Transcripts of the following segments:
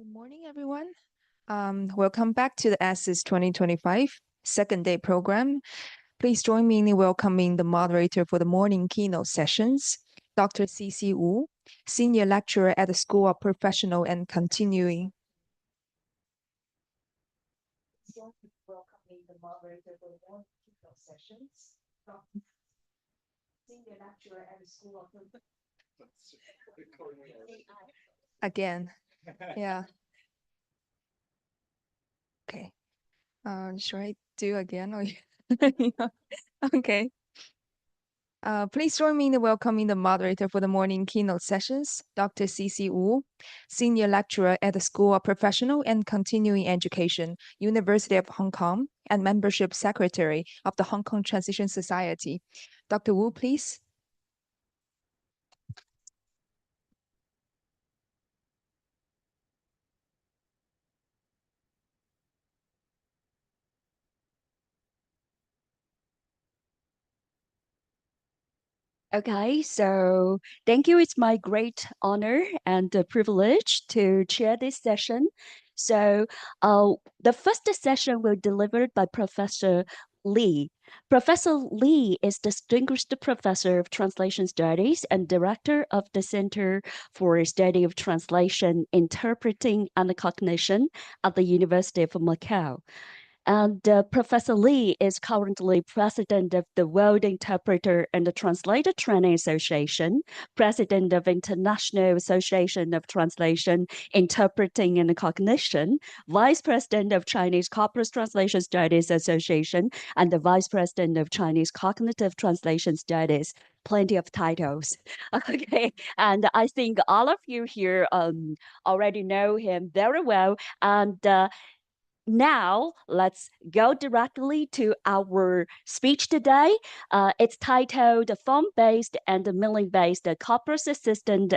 Good morning, everyone. Welcome back to the ASIS 2025 second day program. Please join me in welcoming the moderator for the morning keynote sessions, Dr. C.C. Wu, Senior Lecturer at the School of Professional and Continuing. Welcoming the moderator for the morning keynote sessions, Senior Lecturer at the School of Again, yeah. Okay. Should I do again or okay. Please join me in welcoming the moderator for the morning keynote sessions, Dr. C.C. Wu, Senior Lecturer at the School of Professional and Continuing Education, University of Hong Kong, and Membership Secretary of the Hong Kong Transition Society. Dr. Wu, please. Okay, so thank you. It's my great honor and privilege to chair this session. So the first session will be delivered by Professor Lee. Professor Lee is Distinguished Professor of Translation Studies and Director of the Center for Study of Translation, Interpreting, and Cognition at the University of Macau. And Professor Lee is currently president of the World Interpreter and the Translator Training Association, president of International Association of Translation, Interpreting, and Cognition, vice president of Chinese Corpus Translation Studies Association, and the vice president of Chinese Cognitive Translation Studies. Plenty of titles. Okay, and I think all of you here already know him very well. And now, let's go directly to our speech today. It's titled Form-Based and Meaning-Based Corpus Assistant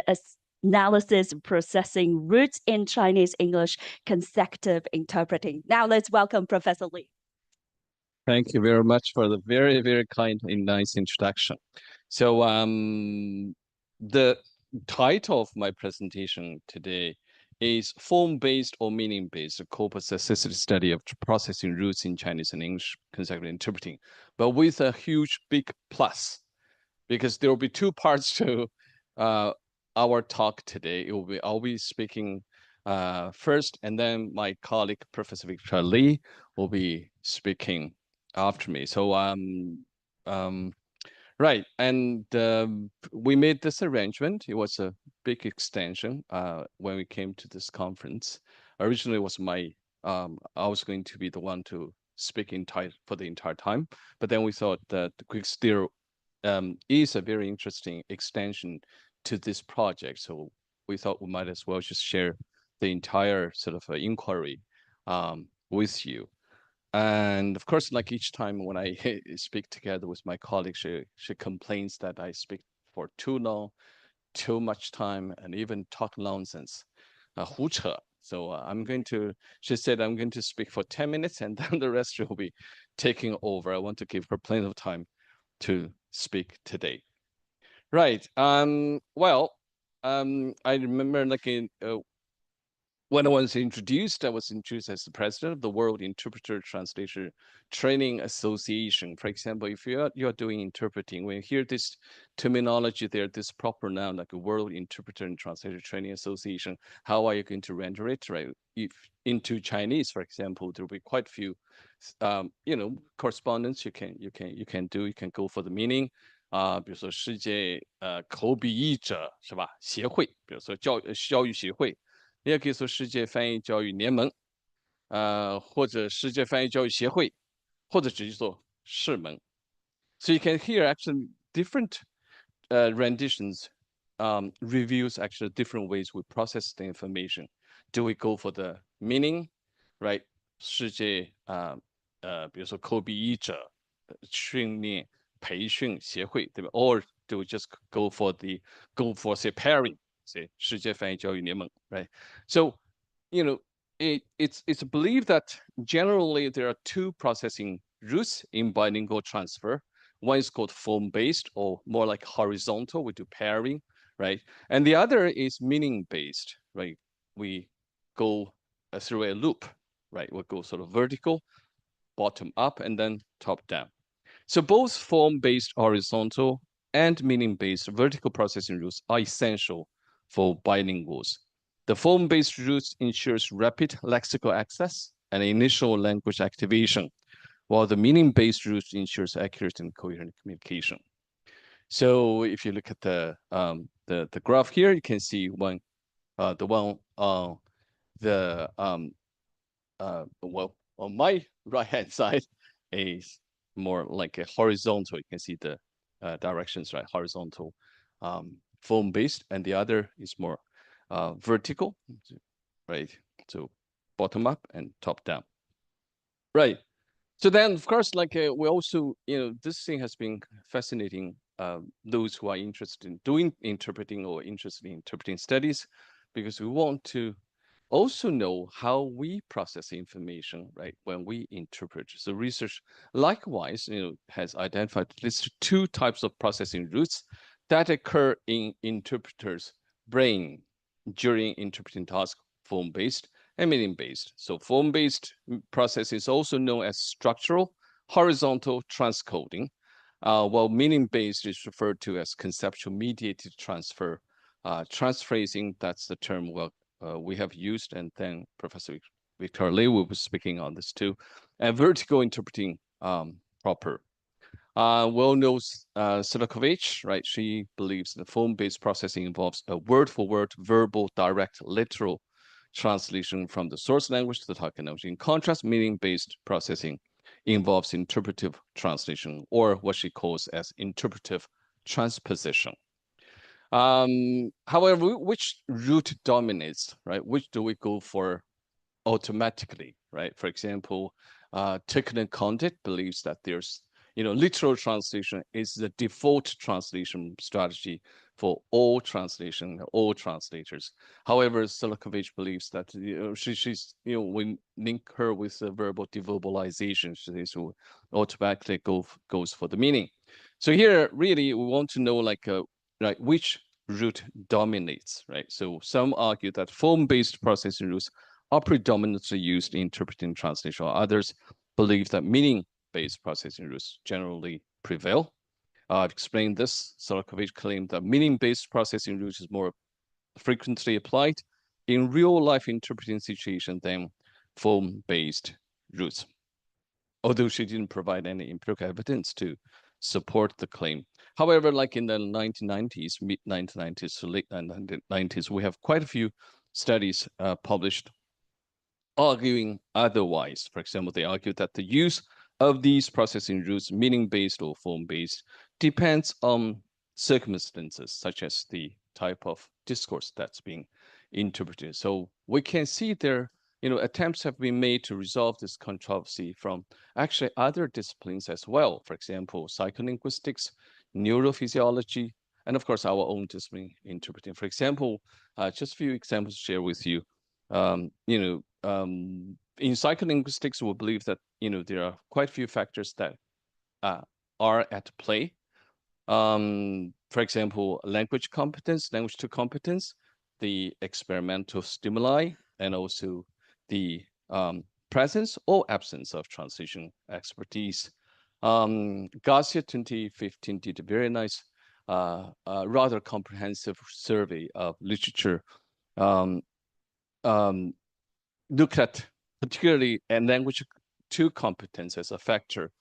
Analysis Processing Roots in Chinese English Consecutive Interpreting. Now, let's welcome Professor Lee. Thank you very much for the very, very kind and nice introduction. So the title of my presentation today is Form-Based or Meaning-Based Corpus Assisted Study of Processing Roots in Chinese and English Consecutive Interpreting, but with a huge big plus, because there will be two parts to our talk today. I'll be speaking first, and then my colleague, Professor Victor Lee, will be speaking after me. So right, and we made this arrangement. It was a big extension when we came to this conference. Originally, it was I was going to be the one to speak for the entire time, but then we thought that quick steer is a very interesting extension to this project. So we thought we might as well just share the entire sort of inquiry with you. And of course, like each time when I speak together with my colleague, she complains that I speak for too long, too much time, and even talk nonsense, 胡扯. So she said I'm going to speak for 10 minutes and then the rest will be taking over. I want to give her plenty of time to speak today. Right. Well, I remember when I was introduced as the president of the World Interpreter Translator Training Association. For example, if you're doing interpreting, when you hear this terminology there, this proper noun like a World Interpreter and Translator Training Association, how are you going to render it, right? If into Chinese, for example, there will be quite a few, correspondence you can do. You can go for the meaning. 比如说世界口笔译者是吧？协会，比如说教育协会。也可以说世界翻译教育联盟，或者世界翻译教育协会，或者直接说世盟。So you can hear actually different renditions, reviews actually different ways we process the information. Do we go for the meaning, right? 世界比如说口笔译者训练培训协会，对吧？ Or do we just go for say pairing? Say 世界翻译教育联盟, right? So, it's believed that generally there are two processing routes in bilingual transfer. One is called form-based, or more like horizontal, we do pairing, right? And the other is meaning-based, right? We go through a loop, right? Will go sort of vertical, bottom up, and then top down. So both form-based horizontal and meaning-based vertical processing rules are essential for bilinguals. The form-based route ensures rapid lexical access and initial language activation, while the meaning-based route ensures accurate and coherent communication. So if you look at the graph here, you can see the one the well, on my right hand side is more like a horizontal. You can see the directions, right? Horizontal, foam based, and the other is more vertical, right? So bottom up and top down, right? So then, of course, like we also, this thing has been fascinating those who are interested in doing interpreting or interested in interpreting studies, because we want to also know how we process information, right, when we interpret. So research, likewise, has identified at least two types of processing routes that occur in interpreters' brain during interpreting tasks, form-based and meaning-based. So form-based process is also known as structural horizontal transcoding, while meaning-based is referred to as conceptual mediated transfer. Transphrasing, that's the term we have used, and then Professor Victor Lee will be speaking on this too. And vertical interpreting proper. Well knows Selakovic, right? She believes that form-based processing involves a word-for-word, verbal, direct, literal translation from the source language to the target language. In contrast, meaning-based processing involves interpretive translation, or what she calls as interpretive transposition. However, which route dominates, right? Which do we go for automatically, right? For example, Teknon Condit believes that there's, literal translation is the default translation strategy for all translation, all translators. However, Selakovic believes that she's, we link her with the verbal deverbalization, so automatically goes for the meaning. So here, really, we want to know like which route dominates, right? So some argue that form-based processing routes are predominantly used in interpreting translation, while others believe that meaning-based processing routes generally prevail. I've explained this. Selakovic claimed that meaning-based processing routes is more frequently applied in real-life interpreting situations than form-based routes, although she didn't provide any empirical evidence to support the claim. However, like in the 1990s, mid-1990s to late 1990s, we have quite a few studies published arguing otherwise. For example, they argue that the use of these processing routes, meaning-based or form-based, depends on circumstances, such as the type of discourse that's being interpreted. So we can see there, attempts have been made to resolve this controversy from actually other disciplines as well. For example, psycholinguistics, neurophysiology, and of course, our own discipline, interpreting. For example, just a few examples to share with you. In psycholinguistics, we believe that there are quite a few factors that are at play. For example, language competence, language to competence, the experimental stimuli, and also the presence or absence of translation expertise. Garcia 2015 did a very nice, rather comprehensive survey of literature. Look at particularly a language to competence as a factor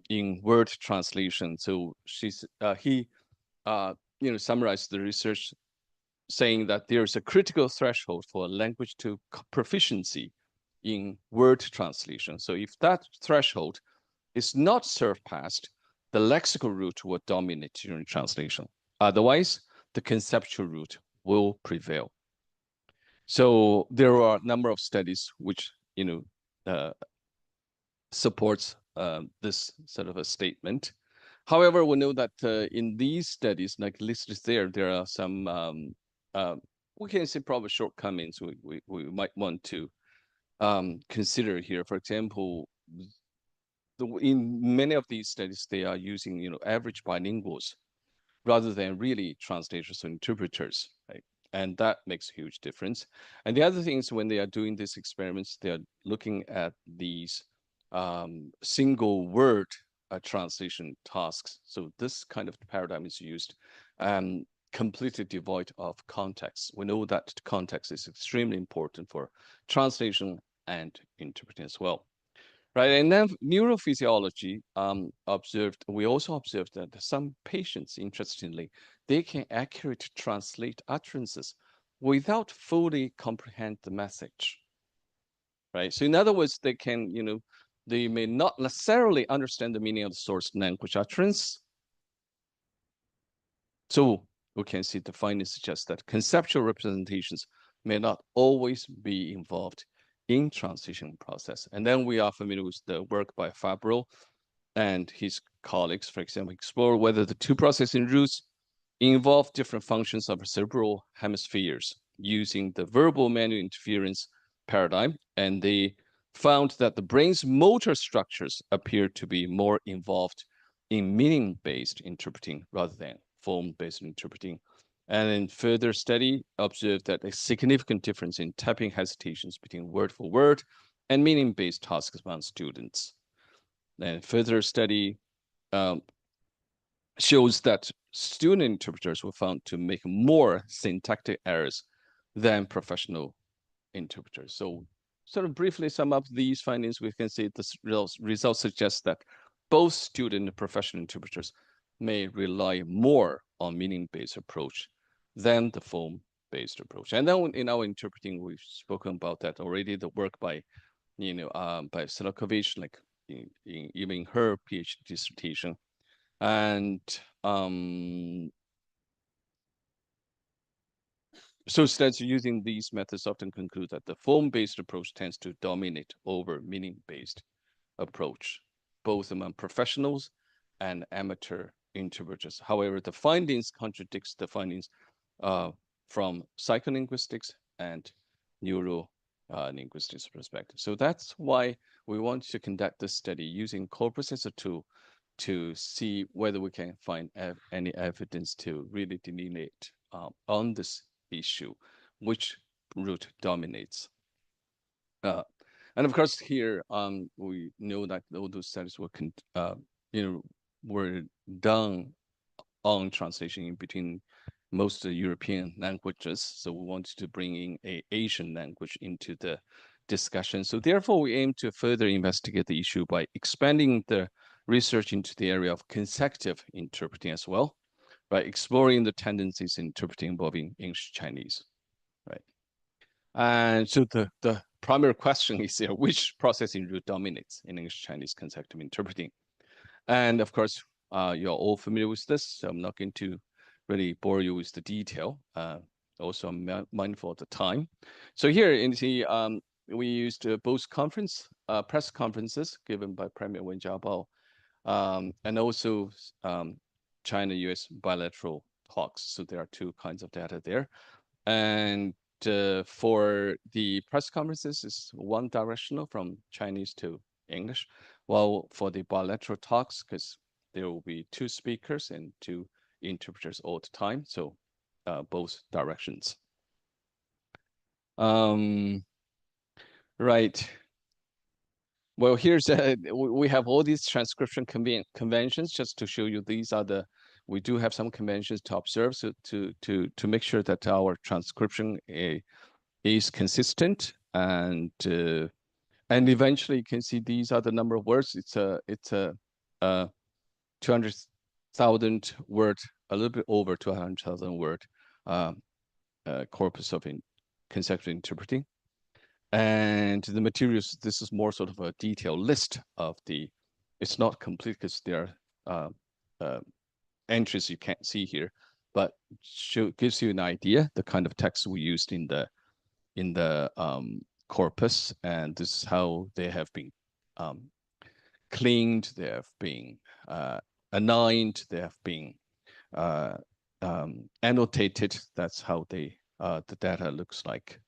in word translation. So he summarized the research saying that there's a critical threshold for language to proficiency in word translation. So if that threshold is not surpassed, the lexical route will dominate during translation. Otherwise, the conceptual route will prevail. So there are a number of studies which supports this sort of a statement. However, we know that in these studies, like listed there are some we can say probably shortcomings we might want to consider here. For example, in many of these studies, they are using average bilinguals rather than really translators or interpreters, right? And that makes a huge difference. And the other thing is when they are doing these experiments, they are looking at these single word translation tasks. So this kind of paradigm is used completely devoid of context. We know that context is extremely important for translation and interpreting as well. Right, and then neurophysiology we also observed that some patients, interestingly, they can accurately translate utterances without fully comprehend the message. Right, so in other words, they can, they may not necessarily understand the meaning of the source language utterance. So we can see the findings suggest that conceptual representations may not always be involved in translation process. And then we are familiar with the work by Fabro and his colleagues, for example, explore whether the two processing routes involve different functions of cerebral hemispheres using the verbal manual interference paradigm. And they found that the brain's motor structures appear to be more involved in meaning-based interpreting rather than form-based interpreting. And in further study, observed that a significant difference in typing hesitations between word for word and meaning-based tasks among students. And further study shows that student interpreters were found to make more syntactic errors than professional interpreters. So sort of briefly sum up these findings, we can see the results suggest that both student and professional interpreters may rely more on meaning-based approach than the form-based approach. And then in our interpreting, we've spoken about that already, the work by, by Selakovic, like even her PhD dissertation. And so studies using these methods often conclude that the form-based approach tends to dominate over meaning-based approach, both among professionals and amateur interpreters. However, the findings contradicts the findings from psycholinguistics and neuro linguistics perspective. So that's why we want to conduct this study using Corpus as a tool to see whether we can find any evidence to really delineate on this issue, which route dominates. And of course, here we know that all those studies were, were done on translation in between most European languages. So we wanted to bring in a Asian language into the discussion. So therefore, we aim to further investigate the issue by expanding the research into the area of consecutive interpreting as well, by exploring the tendencies in interpreting involving English Chinese, right? And so the primary question is here, which processing route dominates in English Chinese consecutive interpreting? And of course, you're all familiar with this, so I'm not going to really bore you with the detail. Also, I'm mindful of the time. So here in the, we used both press conferences given by Premier Wen Jiabao, and also China-US bilateral talks. So there are two kinds of data there. And for the press conferences, it's one directional from Chinese to English, while for the bilateral talks, because there will be two speakers and two interpreters all the time, so both directions. Right. Well, here's we have all these transcription conventions just to show you these are the, we do have some conventions to observe, so to make sure that our transcription is consistent, and eventually you can see these are the number of words. It's a 200,000 word, a little bit over 200,000 word corpus of consecutive interpreting. And the materials, this is more sort of a detailed list of the, it's not complete because there are entries you can't see here, but gives you an idea, the kind of text we used in the corpus, and this is how they have been cleaned, they have been aligned, they have been annotated. That's how they the data looks like.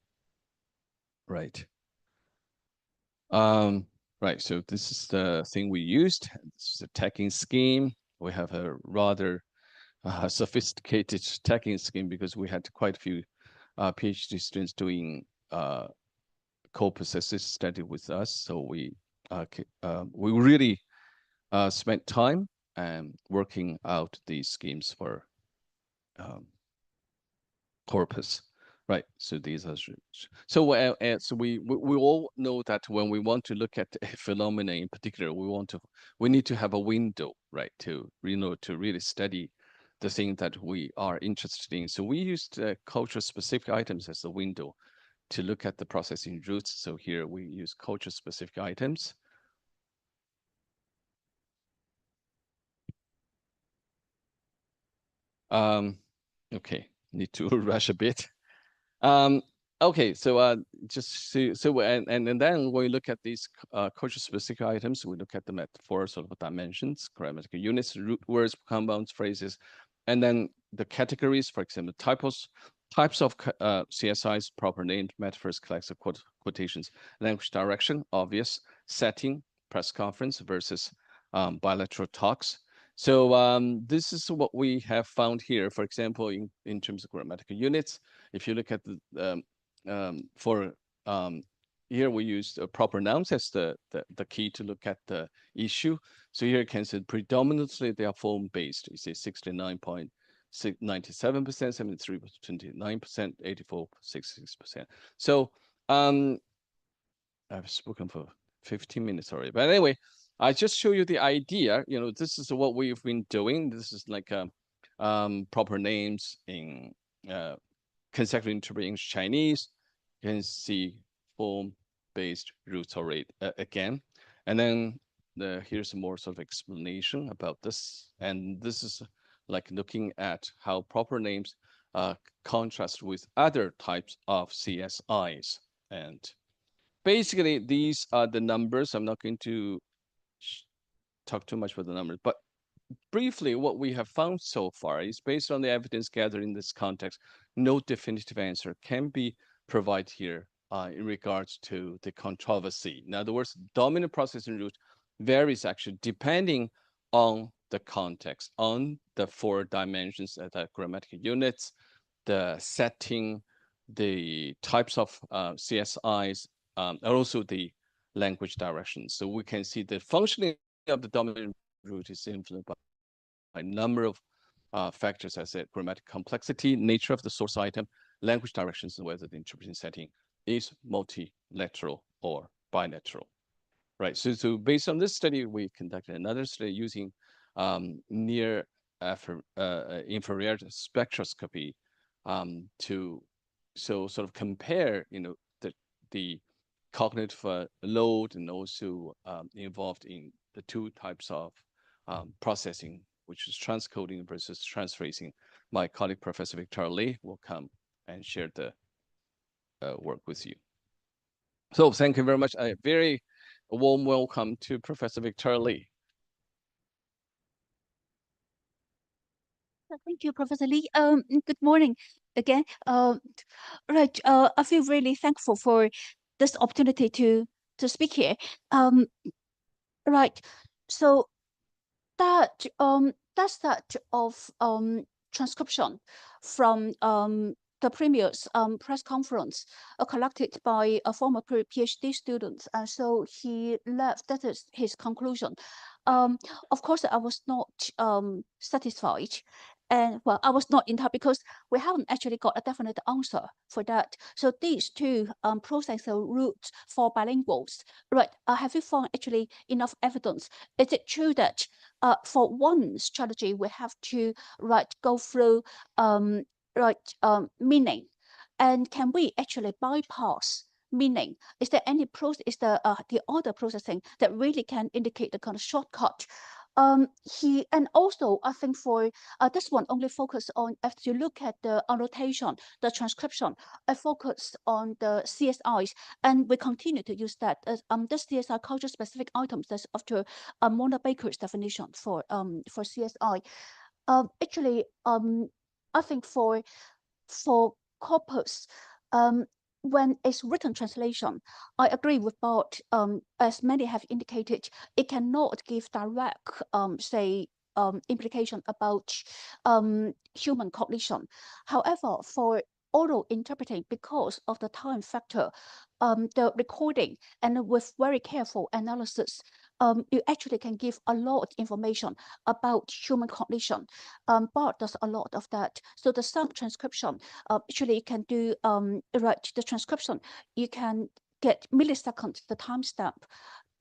Right. Right, so this is the thing we used. This is a tagging scheme. We have a rather sophisticated tagging scheme because we had quite a few PhD students doing Corpus assist study with us. So we really spent time and working out these schemes for Corpus. Right. So these are so we all know that when we want to look at a phenomena in particular, we need to have a window, right, to to really study the thing that we are interested in. So we used culture specific items as a window to look at the processing routes. So here we use culture specific items. Okay, need to rush a bit. Okay, so and then when we look at these culture-specific items, we look at them at four sort of dimensions: grammatical units, root words, compounds, phrases, and then the categories. For example, types of CSIs, proper names, metaphors, collective quotations, language direction, obvious, setting, press conference versus bilateral talks. So this is what we have found here. For example, in terms of grammatical units, if you look at the for here we use proper nouns as the key to look at the issue. So here you can see predominantly they are form based. You see 69.97%, 73.29%, 84.66%. So I've spoken for 15 minutes already. But anyway, I just show you the idea. This is what we've been doing. This is like proper names in consecutive interpreting English Chinese. You can see form-based roots already again. And then here's more sort of explanation about this. And this is like looking at how proper names contrast with other types of CSIs. And basically, these are the numbers. I'm not going to talk too much about the numbers, but briefly, what we have found so far is based on the evidence gathered in this context, no definitive answer can be provided here in regards to the controversy. In other words, dominant processing route varies actually depending on the context, on the four dimensions of the grammatical units, the setting, the types of CSIs, and also the language directions. So we can see the functioning of the dominant route is influenced by a number of factors, as I said: grammatic complexity, nature of the source item, language directions, and whether the interpreting setting is multilateral or bilateral. Right. So based on this study, we conducted another study using near infrared spectroscopy to sort of compare, the cognitive load and also involved in the two types of processing, which is transcoding versus transphrasing. My colleague, Professor Victor Lee, will come and share the work with you. So thank you very much. A very warm welcome to Professor Victor Lee. Thank you, Professor Lee. Good morning again. Right. I feel really thankful for this opportunity to speak here. Right. So that's that of transcription from the previous press conference conducted by a former PhD student, and so he left. That is his conclusion. Of course, I was not satisfied. And well, I was not in touch because we haven't actually got a definite answer for that. So these two processor routes for bilinguals, right? Have you found actually enough evidence? Is it true that for one strategy we have to go through meaning, and can we actually bypass meaning? Is there any process? Is the order processing that really can indicate the kind of shortcut? And also I think for this one only focus on, if you look at the annotation, the transcription, I focus on the CSIs, and we continue to use that as the CSI culture specific items. That's after Mona Baker's definition for CSI. Actually, I think for corpus, when it's written translation, I agree with Bart. As many have indicated, it cannot give direct, implication about human cognition. However, for auto interpreting because of the time factor, the recording, and with very careful analysis, you actually can give a lot of information about human cognition. Bart does a lot of that. So the sound transcription, actually you can do right, the transcription, you can get milliseconds, the timestamp.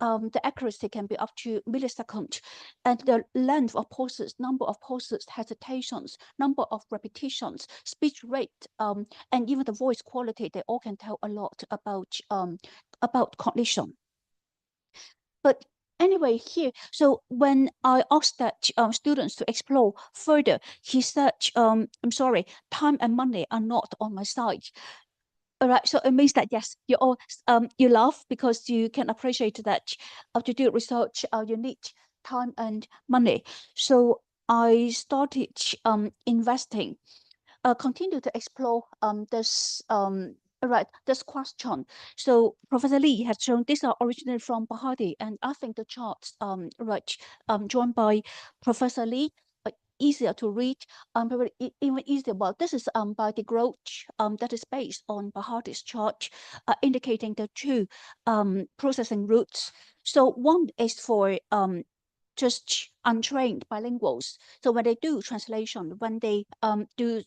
The accuracy can be up to millisecond, and the length of pauses, number of pauses, hesitations, number of repetitions, speech rate, and even the voice quality, they all can tell a lot about cognition. But anyway, here, so when I asked that students to explore further, he said, I'm sorry, time and money are not on my side. All right, so it means that yes, you all you laugh because you can appreciate that to do research, you need time and money. So I started investing, continue to explore this question. So Professor Lee has shown these are originally from Bahati, and I think the charts drawn by Professor Lee easier to read, even easier. Well, this is by the growth that is based on Bahati's chart, indicating the two processing routes. So one is for just untrained bilinguals. So when they do translation, when they do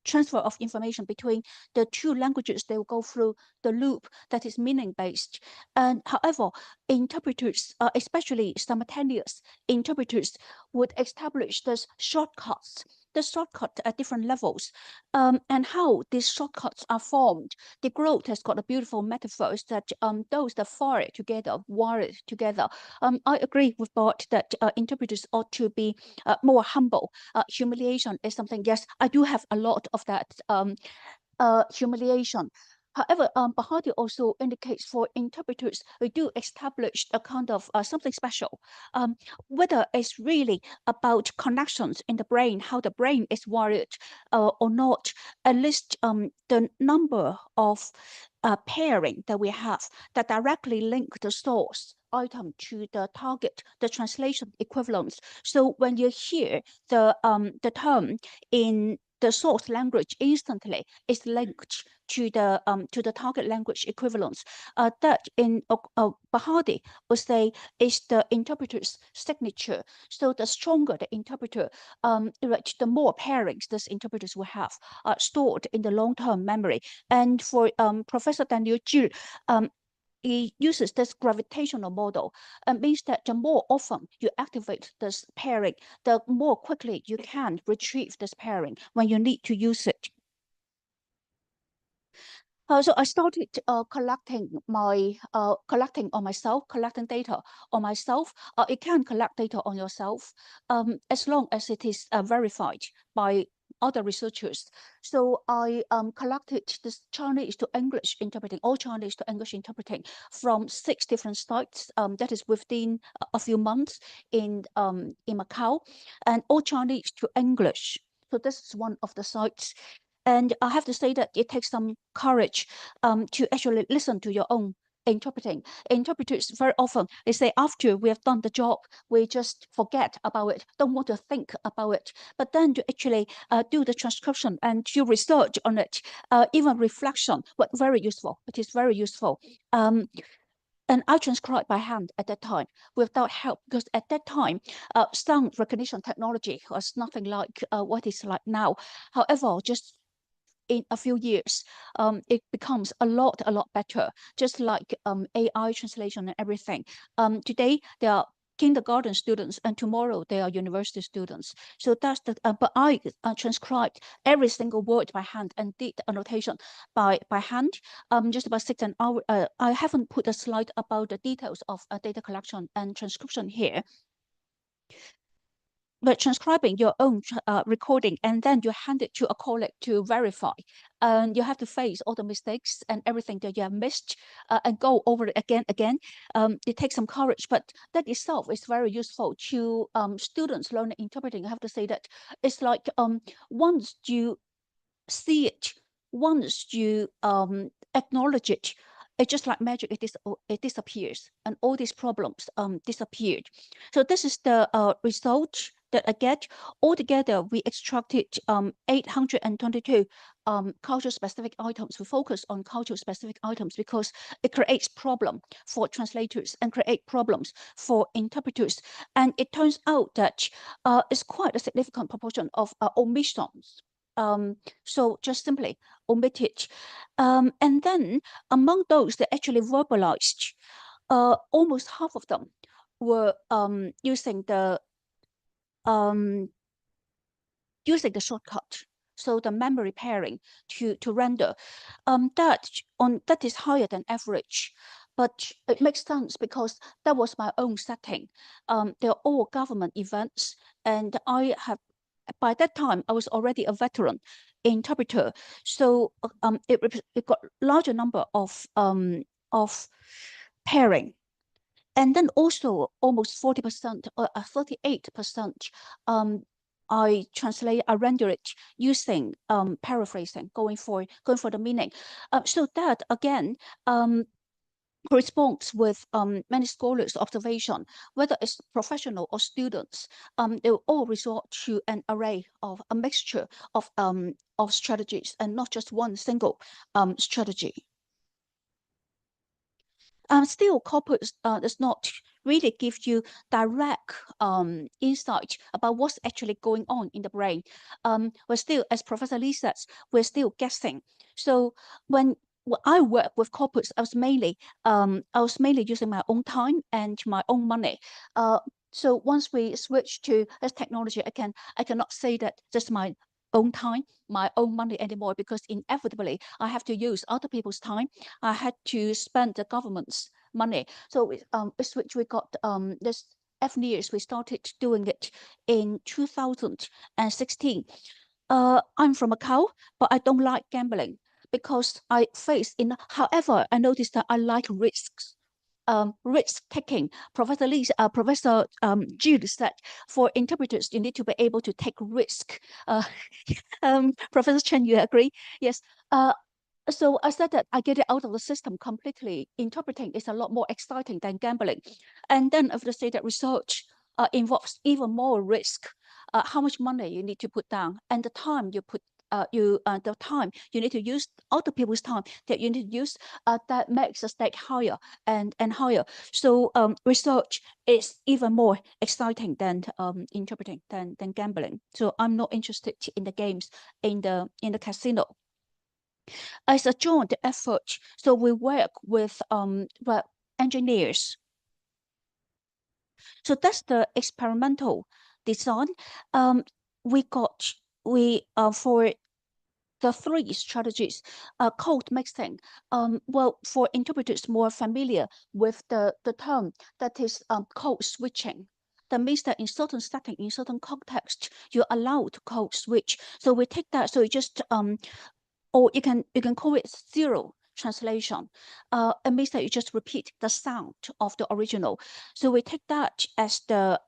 transfer of information between the two languages, they will go through the loop that is meaning-based. And however, interpreters, especially simultaneous interpreters, would establish these shortcuts, the shortcut at different levels, and how these shortcuts are formed. The growth has got a beautiful metaphors that those that fire together, wire together. I agree with Bart that interpreters ought to be more humble. Humiliation is something, yes, I do have a lot of that humiliation. However, Bahati also indicates for interpreters, we do establish a kind of something special. Whether it's really about connections in the brain, how the brain is wired or not, at least the number of pairing that we have that directly link the source item to the target, the translation equivalence. So when you hear the term in the source language, instantly is linked to the target language equivalence. That in Bahati would say is the interpreter's signature. So the stronger the interpreter, the more pairings these interpreters will have stored in the long-term memory. And for Professor Daniel Zhi, he uses this gravitational model, and means that the more often you activate this pairing, the more quickly you can retrieve this pairing when you need to use it. So I started collecting on myself, collecting data on myself. You can collect data on yourself as long as it is verified by other researchers. So I collected this Chinese to English interpreting, all Chinese to English interpreting from 6 different sites. That is within a few months in Macau, and all Chinese to English. So this is one of the sites. And I have to say that it takes some courage to actually listen to your own interpreting. Interpreters very often, they say after we have done the job, we just forget about it, don't want to think about it. But then to actually do the transcription and to research on it, even reflection, what very useful. It is very useful. And I transcribed by hand at that time without help, because at that time, sound recognition technology was nothing like what is like now. However, just in a few years, it becomes a lot better, just like AI translation and everything. Today, there are kindergarten students, and tomorrow they are university students. So that's the, but I transcribed every single word by hand and did the annotation by hand, just about 6 an hour. I haven't put a slide about the details of data collection and transcription here. But transcribing your own recording, and then you hand it to a colleague to verify, and you have to face all the mistakes and everything that you have missed, and go over it again. It takes some courage, but that itself is very useful to students learning interpreting. I have to say that it's like once you see it, once you acknowledge it, it's just like magic. It disappears, and all these problems disappeared. So this is the result that I get. Altogether, we extracted 822 culture-specific items. We focus on culture-specific items because it creates problem for translators and create problems for interpreters. And it turns out that it's quite a significant proportion of omissions. So just simply omit it. And then among those that actually verbalized, almost half of them were using the shortcut, so the memory pairing to render. That is higher than average, but it makes sense because that was my own setting. They're all government events, and by that time I was already a veteran interpreter, so it got larger number of pairing. And then also almost 40% or 38%, I render it using paraphrasing, going for the meaning. So that again corresponds with many scholars' observation, whether it's professional or students. They will all resort to an array of a mixture of strategies and not just one single strategy. Still, Corpus does not really give you direct insight about what's actually going on in the brain. We're still, as Professor Lee says, we're still guessing. So when I work with Corpus, I was mainly using my own time and my own money. So once we switch to this technology, I cannot say that this is my own time, my own money anymore, because inevitably I have to use other people's time. I had to spend the government's money. So we got this FNears, we started doing it in 2016. I'm from Macau, but I don't like gambling because however, I noticed that I like risks. Risk taking. Professor Jude said, for interpreters, you need to be able to take risk. Professor Chen, you agree? Yes. So I said that I get it out of the system completely. Interpreting is a lot more exciting than gambling. And then I have to say that research involves even more risk. How much money you need to put down and the time you put the time you need to use, other people's time that you need to use, that makes the stake higher and higher. So research is even more exciting than interpreting, than gambling. So I'm not interested in the games in the casino. As a joint effort, so we work with engineers. So that's the experimental design. For the three strategies, code mixing. Well, for interpreters more familiar with the term, that is code switching. That means that in certain setting, in certain context, you're allowed to code switch. So we take that. So you just or you can call it zero translation. It means that you just repeat the sound of the original. So we take that as the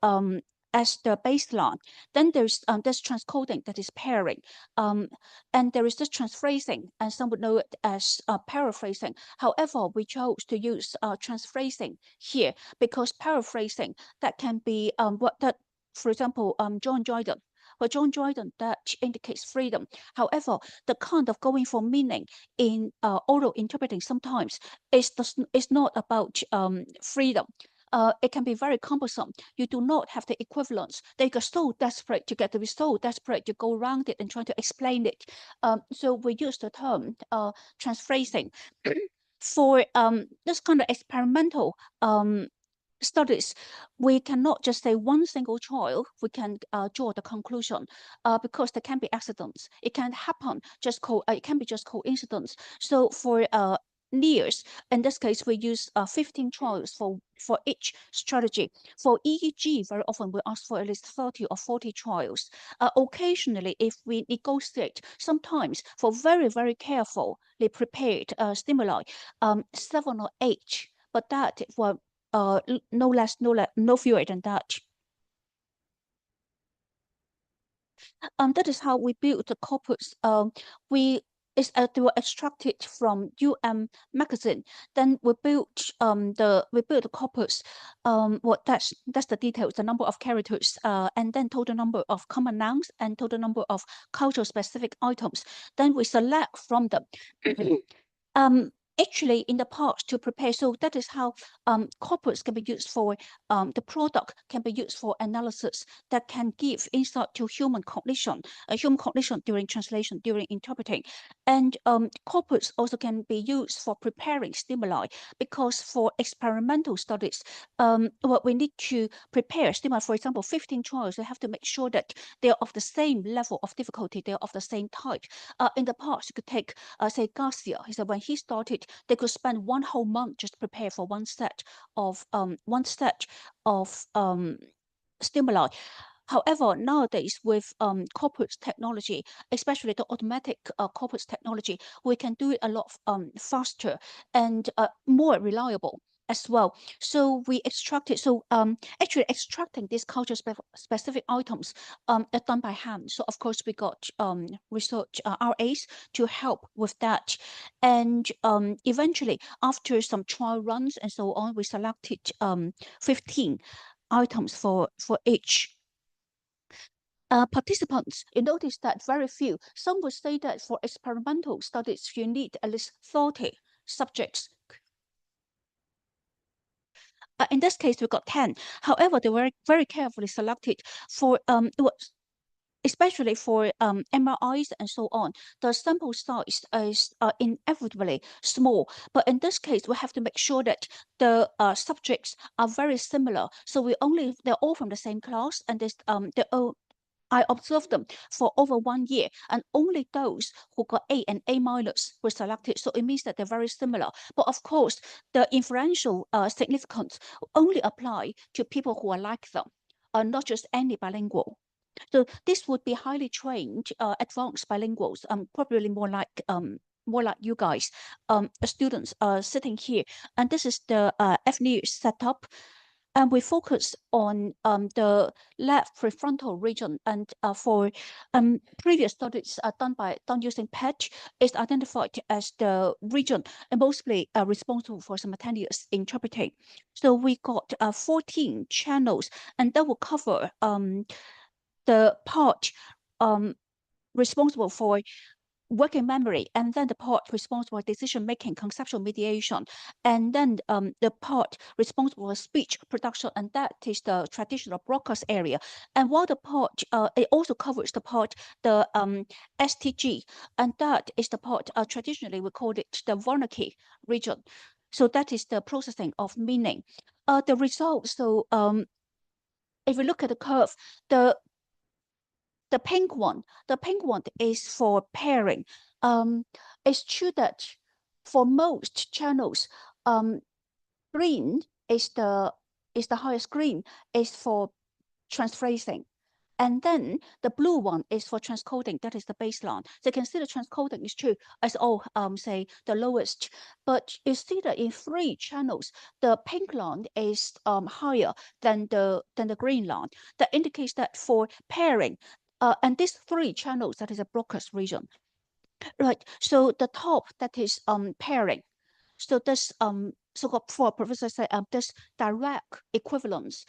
baseline. Then there's this transcoding, that is pairing, and there is this transphrasing, and some would know it as paraphrasing. However, we chose to use transphrasing here because paraphrasing, that can be for example, John Dryden. For John Dryden, that indicates freedom. However, the kind of going for meaning in oral interpreting sometimes is not about freedom. It can be very cumbersome. You do not have the equivalence. They get so desperate to get the result, desperate to go around it and try to explain it. So we use the term transphrasing. For this kind of experimental studies, we cannot just say one single trial, we can draw the conclusion, because there can be accidents. It can happen, it can be just coincidence. So for years, in this case, we use 15 trials for each strategy. For EEG, very often we ask for at least 30 or 40 trials. Occasionally, if we negotiate, sometimes for very, very carefully prepared stimuli, 7 or 8, but that were no fewer than that. That is how we built the corpus. We they were extracted from magazine. Then we built the corpus. That's the details, the number of characters, and then total number of common nouns and total number of cultural specific items. Then we select from them. Actually, in the past to prepare, so that is how corpus can be used for the product can be used for analysis that can give insight to human cognition during translation, during interpreting. And corpus also can be used for preparing stimuli, because for experimental studies, what we need to prepare stimuli, for example, 15 trials, we have to make sure that they're of the same level of difficulty, they're of the same type. In the past, you could take, say, Garcia. He said when he started, they could spend 1 whole month just prepare for one set of stimuli. However, nowadays with corpus technology, especially the automatic corpus technology, we can do it a lot faster and more reliable as well. So we extracted. So actually extracting these culture specific items are done by hand. So of course we got research RAs to help with that, and eventually after some trial runs and so on, we selected 15 items for each. Participants, you notice that very few. Some would say that for experimental studies, you need at least 30 subjects. In this case, we got 10. However, they were very carefully selected for especially for MRIs and so on. The sample size is inevitably small, but in this case, we have to make sure that the subjects are very similar. So they're all from the same class, and I observed them for over 1 year, and only those who got A and A minus were selected. So it means that they're very similar. But of course, the inferential significance only apply to people who are like them, not just any bilingual. So this would be highly trained, advanced bilinguals, probably more like you guys, students sitting here. And this is the FNU setup. And we focus on the left prefrontal region, and for previous studies done using PET, is identified as the region and mostly responsible for simultaneous interpreting. So we got 14 channels, and that will cover the part responsible for working memory, and then the part responsible for decision making, conceptual mediation, and then the part responsible for speech production, and that is the traditional broadcast area. And while the part it also covers the part, the STG, and that is the part traditionally we call it the Wernicke region. So that is the processing of meaning. The results. So if we look at the curve, the pink one is for pairing. It's true that for most channels, green is the highest. Green is for transphrasing. And then the blue one is for transcoding. That is the baseline. So you can see the transcoding is true as all say the lowest. But you see that in 3 channels, the pink line is higher than the green line. That indicates that for pairing, and these 3 channels, that is a broadcast region, right? So the top, that is pairing. So this so for Professor said this direct equivalence.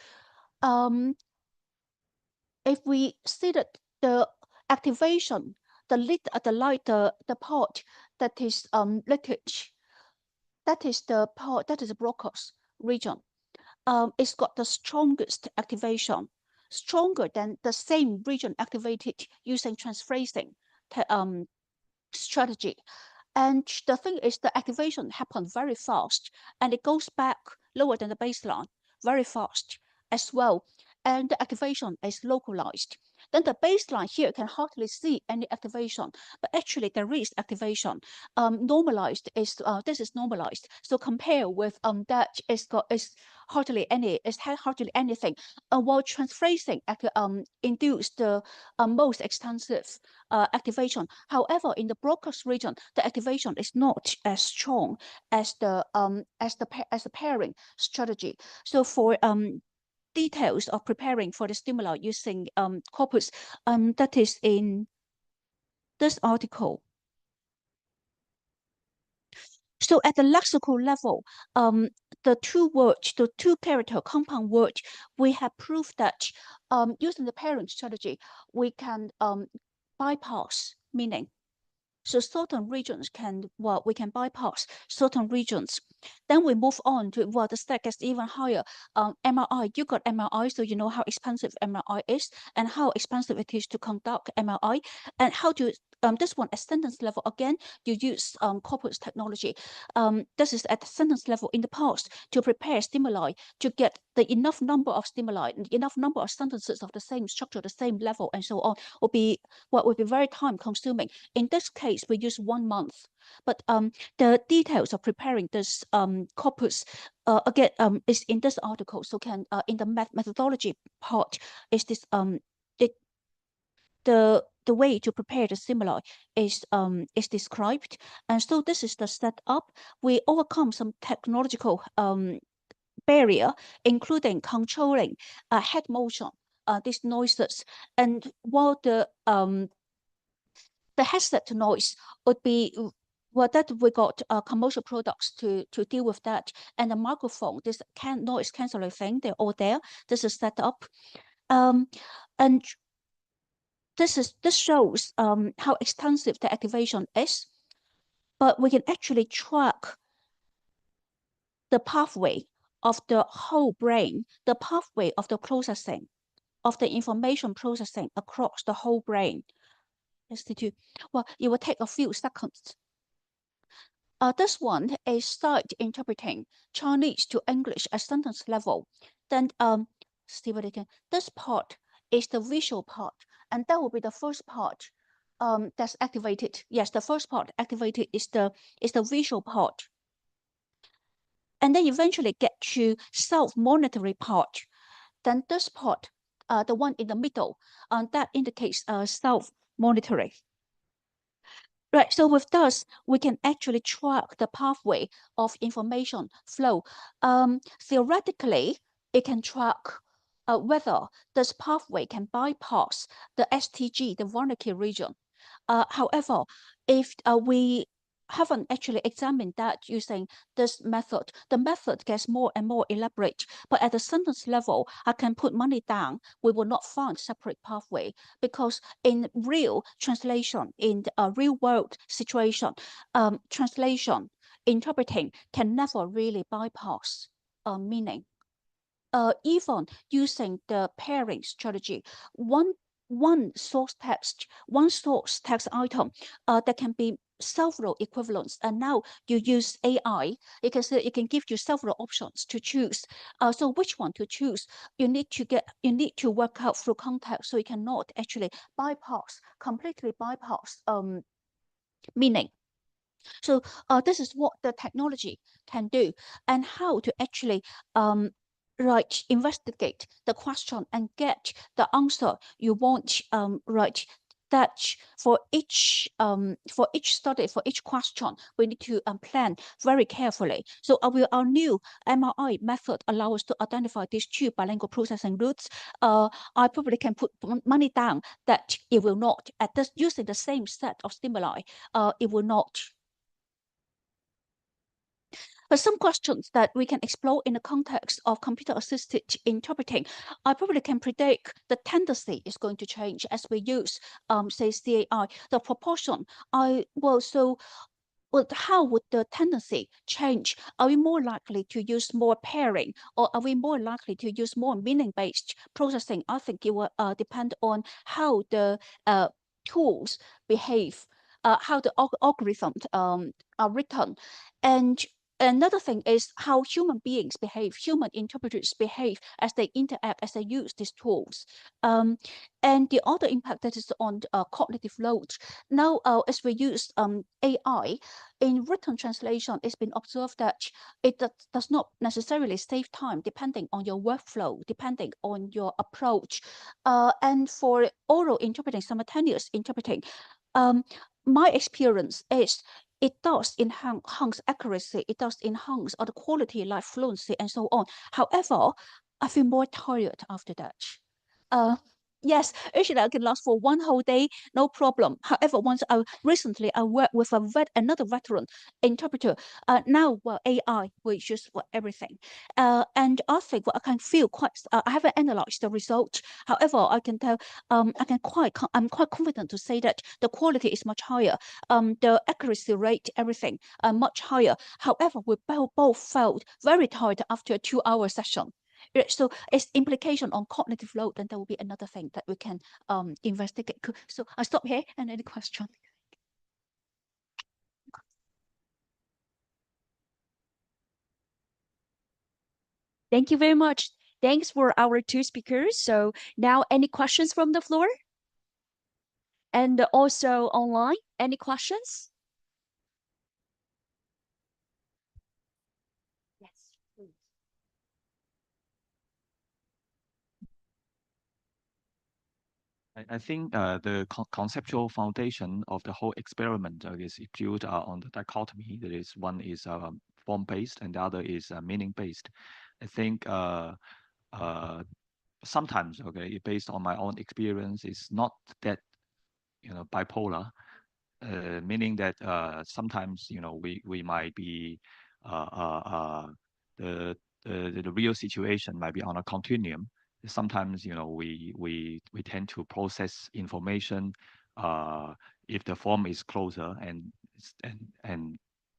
If we see that the activation, the part that is leakage, that is the part that is a broadcast region. It's got the strongest activation, stronger than the same region activated using transphrasing strategy. And the thing is, the activation happens very fast, and it goes back lower than the baseline very fast as well. And the activation is localized. Then the baseline here can hardly see any activation, but actually there is activation. Normalized is this is normalized. So compare with that is hardly anything. While transphrasing induced the most extensive activation. However, in the broadcast region, the activation is not as strong as the pairing strategy. So for details of preparing for the stimuli using corpus, that is in this article. So at the lexical level, the two character compound word, we have proved that using the pairing strategy, we can bypass meaning. So certain regions we can bypass certain regions. Then we move on to, the stack gets even higher. MRI, you got MRI, so you know how expensive MRI is and how expensive it is to conduct MRI, and how to, this one at sentence level, again, you use Corpus technology. This is at the sentence level in the past to prepare stimuli, to get the enough number of stimuli, enough number of sentences of the same structure, the same level, and so on, will be very time consuming. In this case, we use 1 month, but the details of preparing this corpus again is in this article. So can in the methodology part is this the way to prepare the stimuli is described, and so this is the setup. We overcome some technological barrier, including controlling head motion, these noises, and while the headset noise would be, that we got commercial products to deal with that, and the microphone, this noise cancelling thing, they're all there. This is set up, and this shows how extensive the activation is, but we can actually track the pathway of the whole brain, the pathway of the processing, of the information processing across the whole brain. Well, it will take a few seconds. This one is sight interpreting Chinese to English at sentence level. Then see what again. This part is the visual part, and that will be the first part that's activated. Yes, the first part activated is the visual part. And then eventually get to self-monitory part. Then this part, the one in the middle, that indicates self-monitoring. Right, so with this, we can actually track the pathway of information flow. Theoretically, it can track whether this pathway can bypass the STG, the Wernicke region. However, if we haven't actually examined that using this method, the method gets more and more elaborate. But at the sentence level, I can put money down, we will not find separate pathway, because in real translation, in the real world situation, translation, interpreting can never really bypass meaning. Even using the pairing strategy, one source text item that can be several equivalents, and now you use AI, it can give you several options to choose. So which one to choose? You need to work out through context, so you cannot actually completely bypass meaning. So this is what the technology can do, and how to actually investigate the question and get the answer you want, that for each study, for each question, we need to plan very carefully. So our new MRI method allows us to identify these two bilingual processing routes. I probably can put money down that it will not, using the same set of stimuli, it will not. But some questions that we can explore in the context of computer-assisted interpreting, I probably can predict the tendency is going to change as we use, say, CAI. The proportion, how would the tendency change? Are we more likely to use more pairing, or are we more likely to use more meaning-based processing? I think it will depend on how the tools behave, how the algorithms are written. And another thing is how human beings behave, human interpreters behave as they interact, as they use these tools. And the other impact that is on cognitive load. Now, as we use AI, in written translation, it's been observed that it does not necessarily save time depending on your workflow, depending on your approach. And for oral interpreting, simultaneous interpreting, my experience is it does enhance accuracy, it does enhance other quality like fluency and so on. However, I feel more tired after that. Yes, usually I can last for one whole day, no problem. However, recently I worked with another veteran interpreter. Now, well, AI we use for everything. And I think I can feel quite. I haven't analyzed the result. However, I can tell. I'm quite confident to say that the quality is much higher. The accuracy rate, everything, much higher. However, we both felt very tired after a 2-hour session. So its implication on cognitive load, then there will be another thing that we can investigate. So I stop here and any question. Thank you very much. Thanks for our two speakers. So now any questions from the floor? And also online, any questions? Yes, please. I think the conceptual foundation of the whole experiment is built on the dichotomy. That is, one is form-based and the other is meaning-based. I think sometimes, okay, based on my own experience, it's not that bipolar, meaning that sometimes we might be the the real situation might be on a continuum. Sometimes we tend to process information if the form is closer, and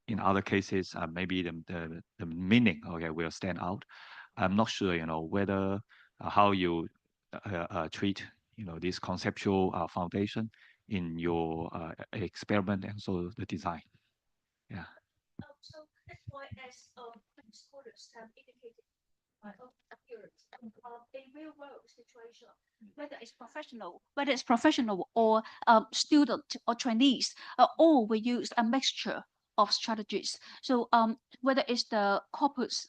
in other cases maybe the meaning will stand out. I'm not sure whether how you treat this conceptual foundation in your experiment and so the design. Yeah. So that's why, as scholars have indicated my own appearance, in real world situation, whether it's professional or student or trainees, all we use a mixture of strategies. So whether it's the corpus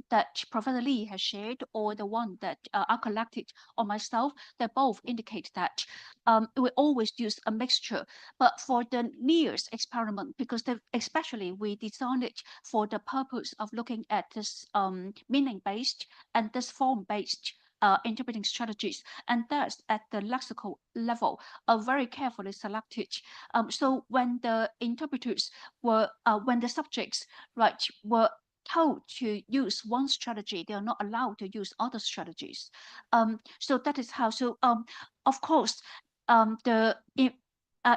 that Professor Lee has shared or the one that I collected on myself, they both indicate that we always use a mixture. But for the NEARS experiment, because especially we designed it for the purpose of looking at this meaning-based and this form-based interpreting strategies, and that's at the lexical level, very carefully selected. So when the interpreters were, when the subjects, right, were told to use one strategy, they are not allowed to use other strategies. So that is how. So of course, the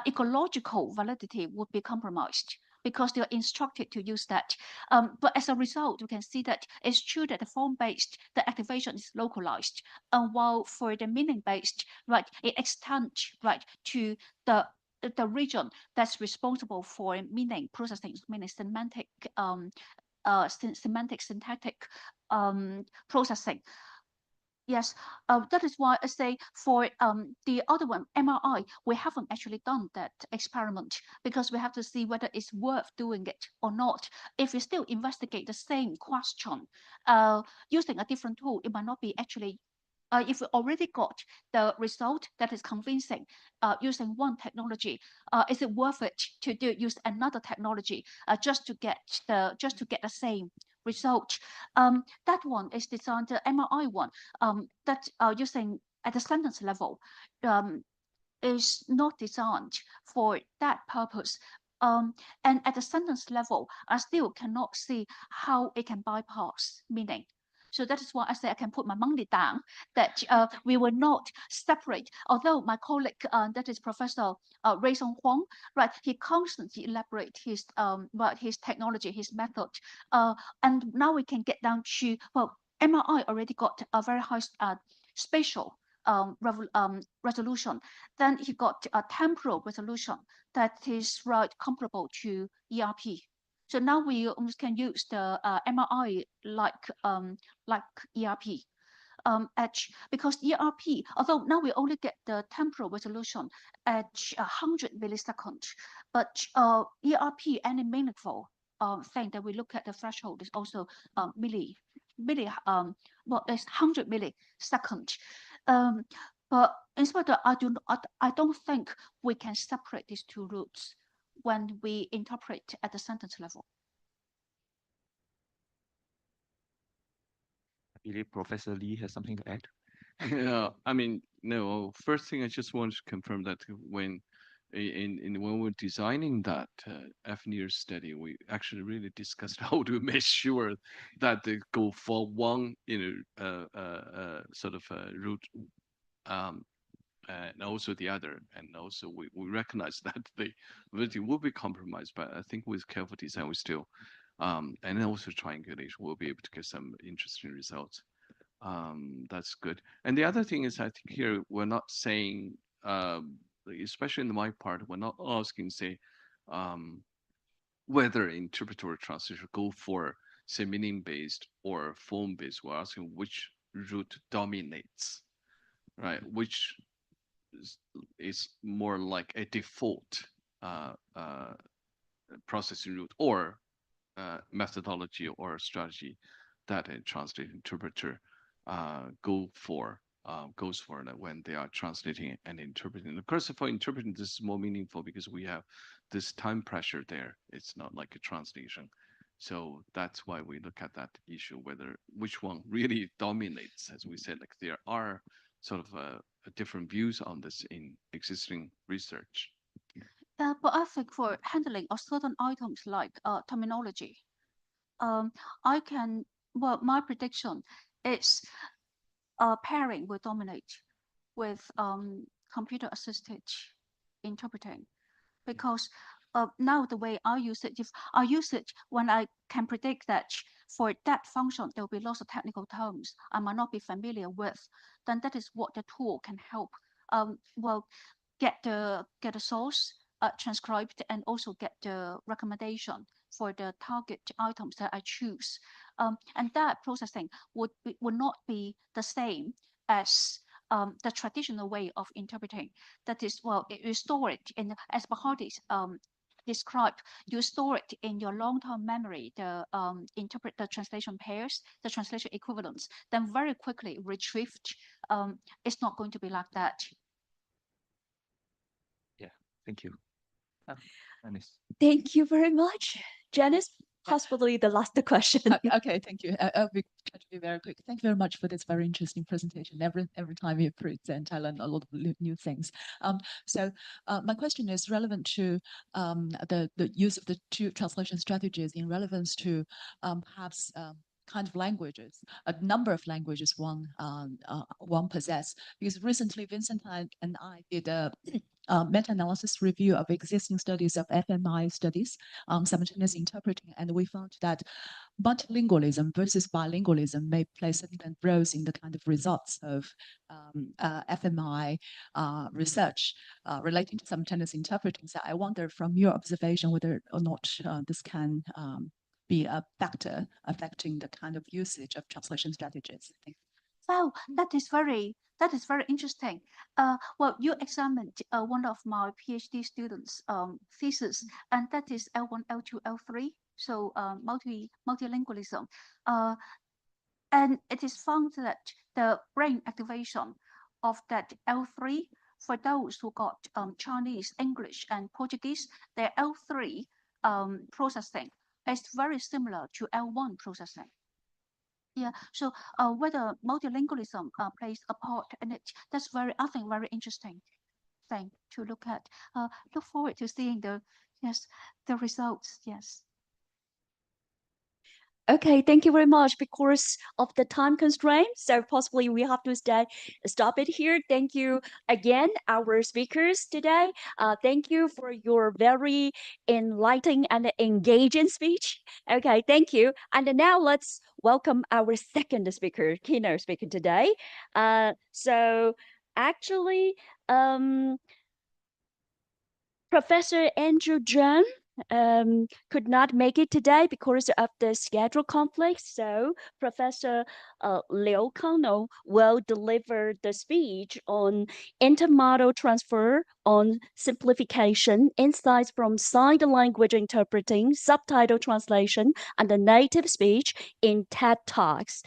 ecological validity would be compromised because they are instructed to use that. But as a result, we can see that it's true that the form-based, the activation is localized, while for the meaning-based, right, it extends right to the region that's responsible for meaning processing, meaning semantic, syntactic processing. Yes, that is why I say for the other one, MRI, we haven't actually done that experiment because we have to see whether it's worth doing it or not. If we still investigate the same question using a different tool, it might not be actually. If we already got the result that is convincing using one technology, is it worth it to use another technology just to get the same result? That one is designed, the MRI one, that using at the sentence level is not designed for that purpose. And at the sentence level, I still cannot see how it can bypass meaning. So that is why I say I can put my money down that we will not separate. Although my colleague, that is Professor Ray Song Huang, right, he constantly elaborate his his technology, his method, and now we can get down to, well, MRI already got a very high spatial resolution. Then he got a temporal resolution that is right comparable to ERP. So now we almost can use the MRI like ERP. Because ERP, although now we only get the temporal resolution at 100 milliseconds, but ERP, any meaningful thing that we look at the threshold is also well, it's 100 milliseconds. But Inspector, I don't think we can separate these two routes when we interpret at the sentence level. I believe Professor Lee has something to add. Yeah, I mean, no. First thing, I just want to confirm that when when we're designing that FNIR study, we actually really discussed how to make sure that they go for one, sort of route, um, and also the other, and also we recognize that the validity will be compromised, but I think with careful design, we still, and then also triangulation, we'll be able to get some interesting results. That's good. And the other thing is, I think here we're not saying, especially in my part, we're not asking, say, um, whether interpreter or translator go for, say, meaning-based or form-based. We're asking which route dominates, right? Which is more like a default uh, uh, processing route or methodology or strategy that a translate interpreter goes for when they are translating and interpreting. Of course, for interpreting, this is more meaningful because we have this time pressure there. It's not like a translation. So that's why we look at that issue, whether which one really dominates. As we said, like there are sort of different views on this in existing research. But I think for handling of certain items like terminology, um, I can, well, my prediction is pairing will dominate with computer assisted interpreting, because now the way I use it, if I use it when I can predict that for that function there will be lots of technical terms I might not be familiar with, then that is what the tool can help. Well, get the source transcribed and also get the recommendation for the target items that I choose. And that processing would not be the same as the traditional way of interpreting. That is, well, you store it in, as Bahati described, you store it in your long-term memory, interpret the translation pairs, the translation equivalents, then very quickly retrieved. It's not going to be like that. Yeah, thank you. Anis. Thank you very much. Janice, possibly the last question. Okay, thank you. I'll try to be very quick. Thank you very much for this very interesting presentation. Every time you present, I learn a lot of new things. So my question is relevant to the use of the two translation strategies in relevance to perhaps kind of languages, a number of languages one possess. Because recently, Vincent and I did a meta-analysis review of existing studies of FMI studies on simultaneous interpreting, and we found that multilingualism versus bilingualism may play significant roles in the kind of results of FMI research relating to simultaneous interpreting. So I wonder from your observation whether or not this can be a factor affecting the kind of usage of translation strategies. Thank you. Wow, that is very interesting. Well, you examined one of my PhD students' thesis, and that is L1, L2, L3. So multilingualism, and it is found that the brain activation of that L3 for those who got Chinese, English, and Portuguese, their L3 processing is very similar to L1 processing. Yeah, so whether multilingualism plays a part in it, that's I think, very interesting thing to look at. Look forward to seeing the results. Yes. Okay, thank you very much. Because of the time constraint, so possibly we have to stop it here. Thank you again, our speakers today. Thank you for your very enlightening and engaging speech. Okay, thank you. And now let's welcome our second speaker, keynote speaker today. So actually, Professor Andrew Zheng could not make it today because of the schedule conflict. So Professor Liu Kano will deliver the speech on intermodal transfer, on simplification, insights from signed language interpreting, subtitle translation, and the native speech in TED Talks.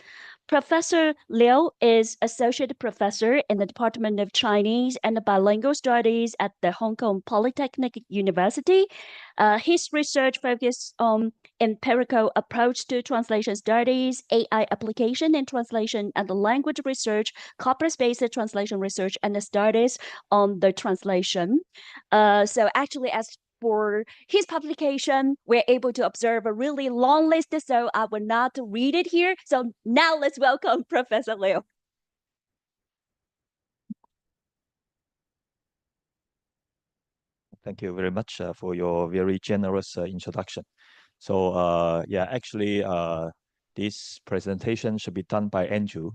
Professor Liu is Associate Professor in the Department of Chinese and Bilingual Studies at the Hong Kong Polytechnic University. His research focuses on empirical approach to translation studies, AI application in translation and language research, corpus-based translation research, and the studies on the translation. So actually, as for his publication, we're able to observe a really long list, so I will not read it here. So now let's welcome Professor Liu. Thank you very much for your very generous introduction. So yeah, actually, this presentation should be done by Andrew,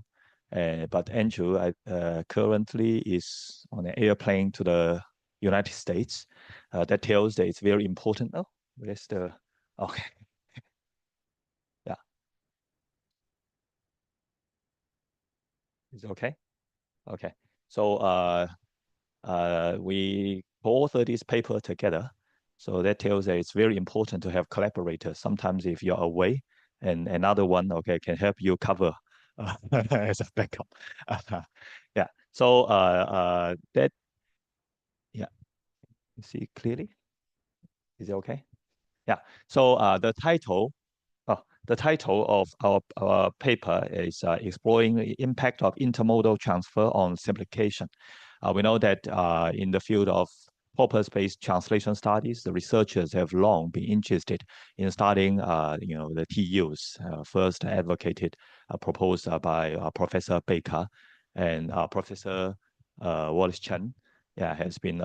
but Andrew currently is on an airplane to the United States. That tells that it's very important. Oh, where's the? Okay. Yeah. Is it okay? Okay. So we co-author this paper together. So that tells that it's very important to have collaborators. Sometimes if you're away, and another one, okay, can help you cover as a backup. Yeah. So that, yeah, you see clearly? Is it okay? Yeah. So the title of our paper is exploring the impact of intermodal transfer on simplification. We know that in the field of corpus-based translation studies, the researchers have long been interested in studying, the TUs. First advocated, proposed by Professor Baker, and Professor Wallace Chen. Yeah, has been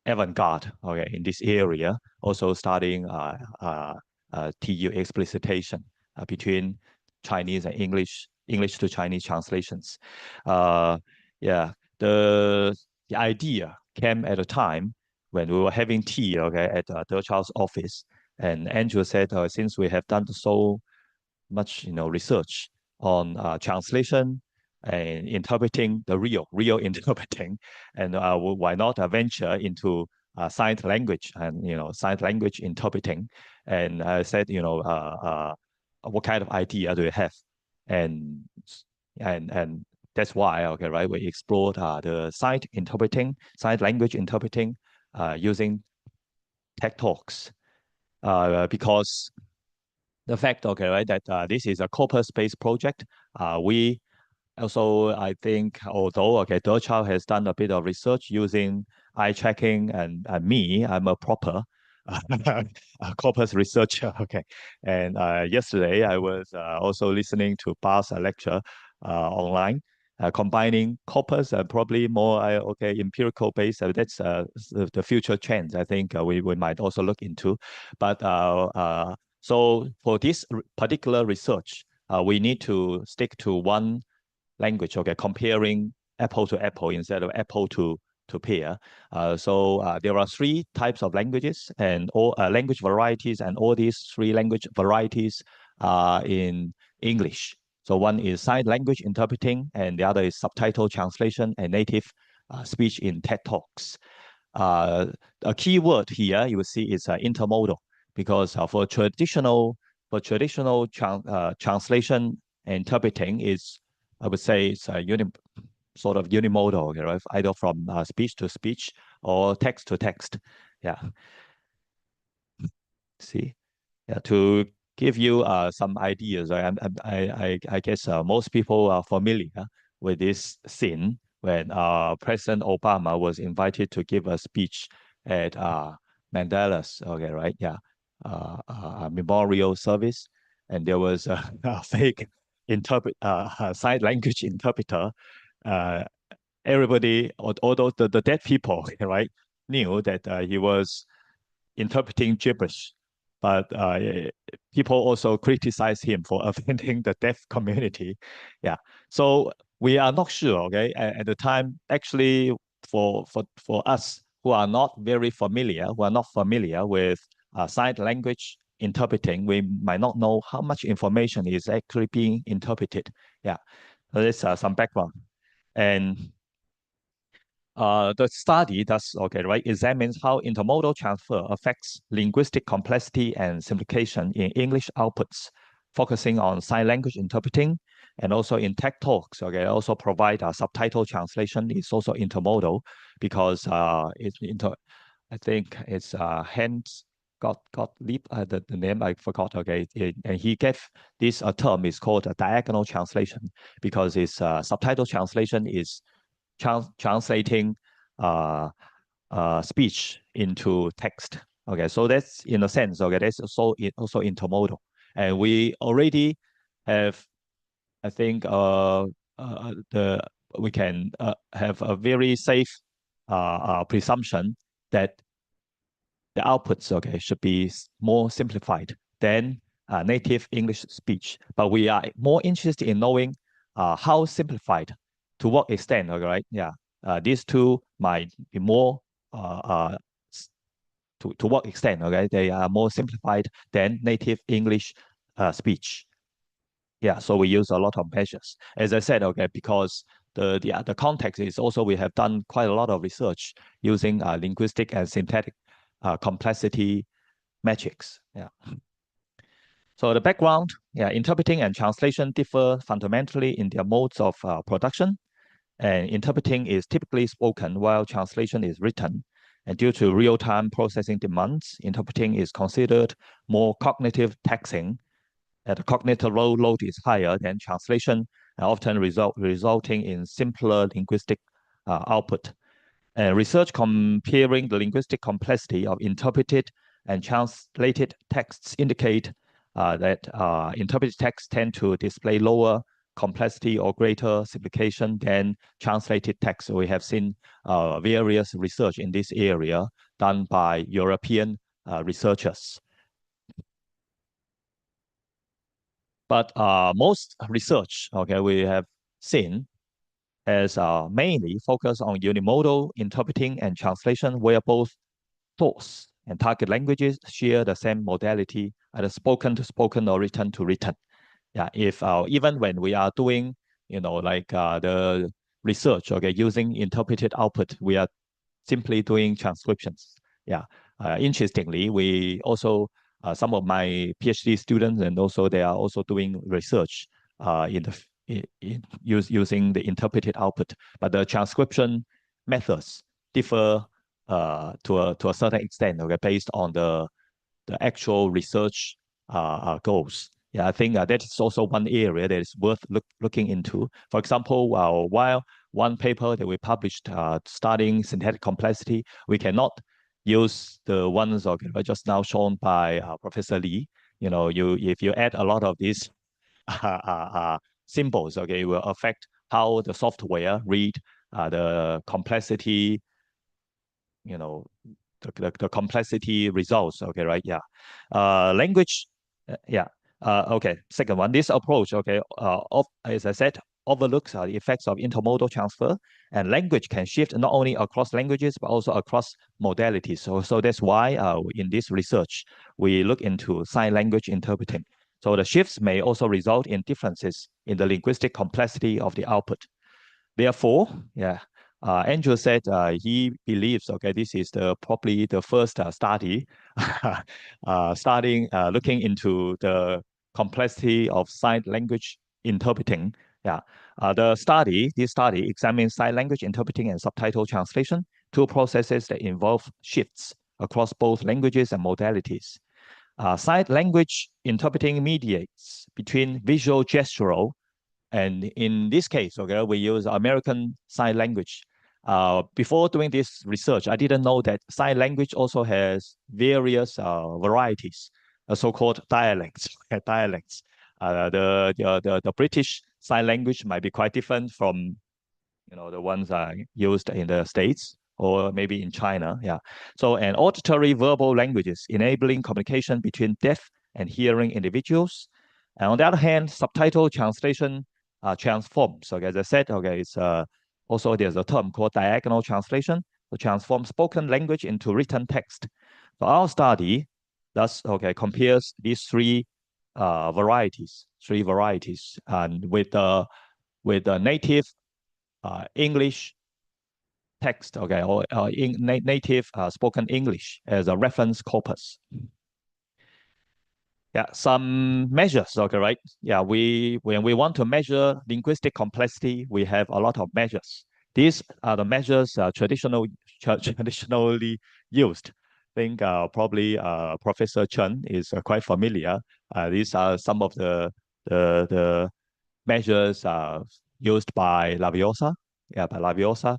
avant-garde, okay, in this area, also studying TU explicitation between Chinese and English to Chinese translations. Yeah, the idea came at a time when we were having tea, okay, at Derchow's office, and Andrew said, since we have done so much, research on translation and interpreting the real interpreting, and why not venture into signed language and signed language interpreting? And I said, what kind of idea do you have? And that's why, okay, right, we explored the signed language interpreting using Tech Talks, because the fact, okay, right, that this is a corpus-based project. We also, I think, although, okay, Derchow has done a bit of research using eye tracking, and me, I'm a proper corpus researcher, okay. And yesterday, I was also listening to Bar's lecture online, combining corpus and probably more, empirical based. That's the future trends I think we might also look into. But so for this particular research, we need to stick to one language, okay, comparing apple to apple instead of apple to pear. So there are three types of languages and all language varieties, and all these three language varieties are in English. So one is signed language interpreting, and the other is subtitle translation and native speech in TED Talks. A key word here you will see is intermodal, because for traditional translation and interpreting is, I would say, it's sort of unimodal, okay, right? Either from speech to speech or text to text. Yeah. See, yeah, to give you some ideas, I guess most people are familiar with this scene when President Obama was invited to give a speech at Mandela's, okay, right? Yeah, memorial service, and there was a fake sign language interpreter. Everybody, although the dead people, right, knew that he was interpreting gibberish, but people also criticized him for offending the deaf community. Yeah, so we are not sure, okay, at the time, actually, for us who are not familiar with signed language interpreting, we might not know how much information is actually being interpreted. Yeah, so that's some background. And the study does, okay, right, examines how intermodal transfer affects linguistic complexity and simplification in English outputs, focusing on sign language interpreting, And also in Tech Talks, okay, also provide a subtitle translation. It's also intermodal because I think it's Hans Gottlieb, the name I forgot. Okay, and he gave this term is called a diagonal translation because its subtitle translation is translating speech into text. Okay, so that's in a sense. Okay, that's also intermodal, and we already have, I think, the we can have a very safe presumption that the outputs, okay, should be more simplified than native English speech. But we are more interested in knowing how simplified, to what extent, all right? Yeah, these two might be more, to what extent, okay, they are more simplified than native English speech. Yeah, so we use a lot of measures. As I said, okay, because the context is also we have done quite a lot of research using linguistic and syntactic complexity metrics. Yeah. So the background, yeah, interpreting and translation differ fundamentally in their modes of production. And interpreting is typically spoken while translation is written. And due to real-time processing demands, interpreting is considered more cognitive taxing. The cognitive load is higher than translation, often resulting in simpler linguistic output. Research comparing the linguistic complexity of interpreted and translated texts indicate that interpreted texts tend to display lower complexity or greater simplification than translated text. So we have seen various research in this area done by European researchers. But most research, okay, we have seen as mainly focused on unimodal interpreting and translation, where both source and target languages share the same modality, either spoken to spoken or written to written. Yeah, if even when we are doing, like the research, okay, using interpreted output, we are simply doing transcriptions. Yeah. Interestingly, we also some of my PhD students and also they are also doing research using the interpreted output, but the transcription methods differ to a certain extent, okay, based on the actual research goals. Yeah, I think that is also one area that is worth looking into. For example, while one paper that we published studying synthetic complexity, we cannot use the ones just now shown by Professor Lee. If you add a lot of these symbols, okay, it will affect how the software read the complexity, the complexity results. Okay, right? Yeah. Language. Yeah. Okay. Second one, this approach, okay, as I said, overlooks the effects of intermodal transfer, and language can shift not only across languages but also across modalities. So that's why in this research we look into sign language interpreting. So the shifts may also result in differences in the linguistic complexity of the output. Therefore, yeah, Andrew said he believes, okay, this is probably the first study looking into the complexity of sign language interpreting. Yeah, this study examines sign language interpreting and subtitle translation, two processes that involve shifts across both languages and modalities. Sign language interpreting mediates between visual gestural, and in this case, okay, we use American Sign Language. Before doing this research, I didn't know that sign language also has various varieties, so-called dialects. Dialects. The British Sign Language might be quite different from the ones used in the States or maybe in China. Yeah. So, and auditory verbal languages enabling communication between deaf and hearing individuals. And on the other hand, subtitle translation transforms. Okay, as I said, okay, it's also there's a term called diagonal translation to transform spoken language into written text. So our study thus compares these three varieties, and with the native English text, okay, or native spoken English as a reference corpus. Yeah, some measures, okay, right? Yeah, when we want to measure linguistic complexity, we have a lot of measures. These are the measures traditionally used. I think probably Professor Chen is quite familiar. These are some of the measures used by Laviosa. Yeah, by Laviosa.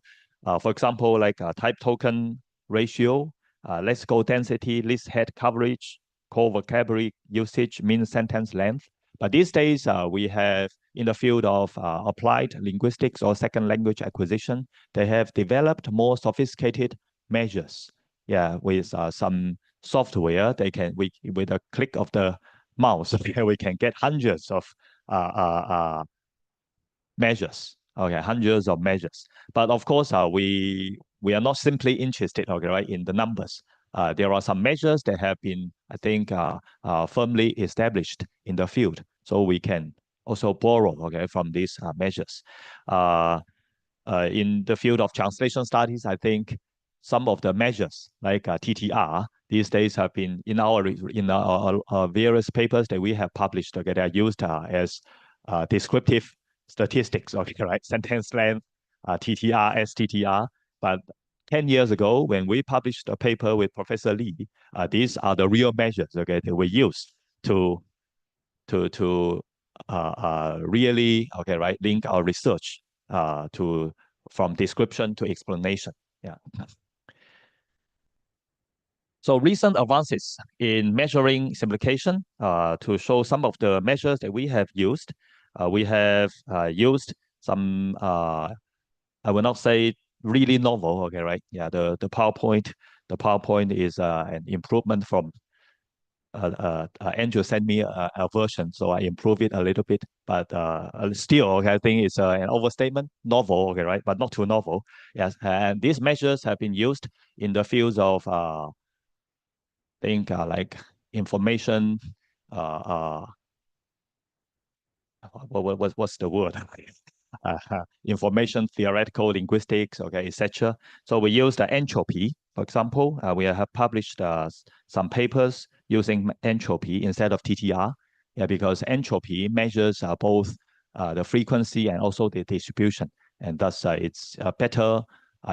For example, like type token ratio, lexical density, list head coverage, core vocabulary usage, mean sentence length. But these days, we have in the field of applied linguistics or second language acquisition, they have developed more sophisticated measures. Yeah, with some software, with a click of the mouse, we can get hundreds of measures. Okay, hundreds of measures. But of course, we are not simply interested, okay, right, in the numbers. There are some measures that have been, I think, firmly established in the field, so we can also borrow, okay, from these measures. In the field of translation studies, I think some of the measures like TTR these days have been in our various papers that we have published. Okay, they are used as descriptive statistics. Okay, right, sentence length, TTR, STTR. But 10 years ago, when we published a paper with Professor Lee, these are the real measures. Okay, that we use to really, okay, right, link our research to from description to explanation. Yeah. So recent advances in measuring simplification, to show some of the measures that we have used. We have used some, I will not say really novel, okay, right? Yeah, the PowerPoint is an improvement from Andrew sent me a version, so I improve it a little bit. But still, okay, I think it's an overstatement. Novel, okay, right? But not too novel. Yes, and these measures have been used in the fields of, think like information. Uh, what's the word? Information theoretical linguistics, okay, etc. So we use the entropy. For example, we have published some papers using entropy instead of TTR. Yeah, because entropy measures both the frequency and also the distribution, and thus it's a better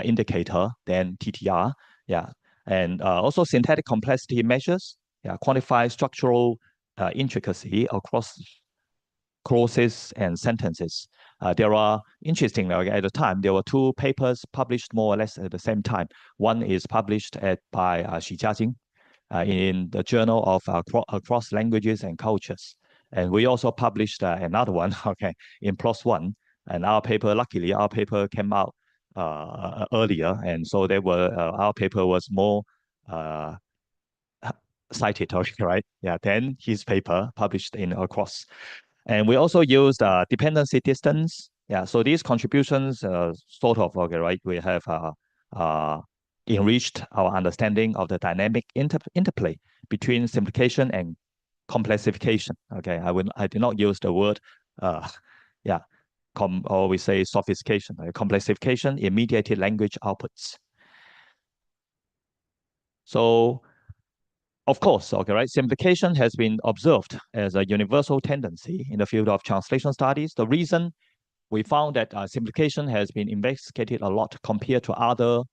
indicator than TTR. Yeah, and also synthetic complexity measures. Yeah, quantify structural intricacy across clauses and sentences. There are, interestingly, at the time, there were two papers published more or less at the same time. One is published by Xi Jiajing in the Journal of Across Languages and Cultures. And we also published another one, okay, in PLOS ONE. And luckily, our paper came out earlier. And so our paper was more cited, okay, right? Yeah, then his paper published in Across. And we also used dependency distance. Yeah, so these contributions sort of, okay, right? We have enriched our understanding of the dynamic interplay between simplification and complexification. Okay, I did not use the word, yeah, or we say sophistication. Complexification in mediated language outputs. So of course, okay, right? Simplification has been observed as a universal tendency in the field of translation studies. The reason we found that simplification has been investigated a lot compared to other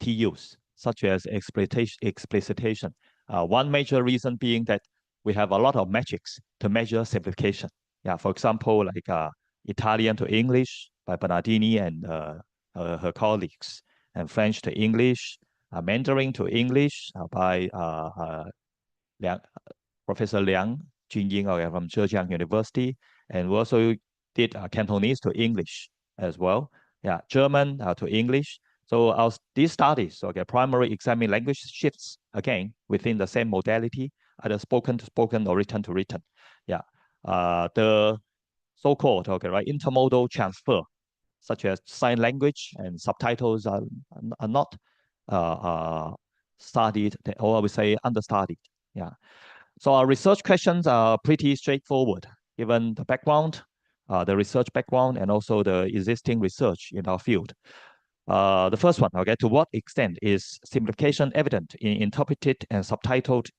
TUs, such as explicitation. One major reason being that we have a lot of metrics to measure simplification. Yeah, for example, like Italian to English by Bernardini and her colleagues, and French to English, Mandarin to English by Professor Liang Junying from Zhejiang University, and we also did Cantonese to English as well. Yeah, German to English. So these studies, okay, primary examining language shifts again within the same modality, either spoken to spoken or written to written. Yeah, the so-called, okay, right, intermodal transfer, such as sign language and subtitles, are not studied, or I would say understudied. Yeah. So our research questions are pretty straightforward, given the background, the research background, and also the existing research in our field. The first one, okay, to what extent is simplification evident in interpreted and subtitled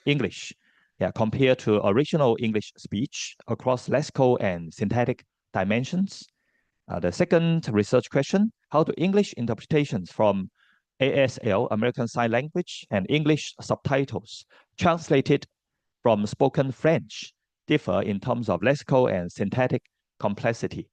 English? yeah, compared to original English speech across lexical and syntactic dimensions. The second research question, how do English interpretations from ASL, American Sign Language, and English subtitles translated from spoken French differ in terms of lexical and syntactic complexity?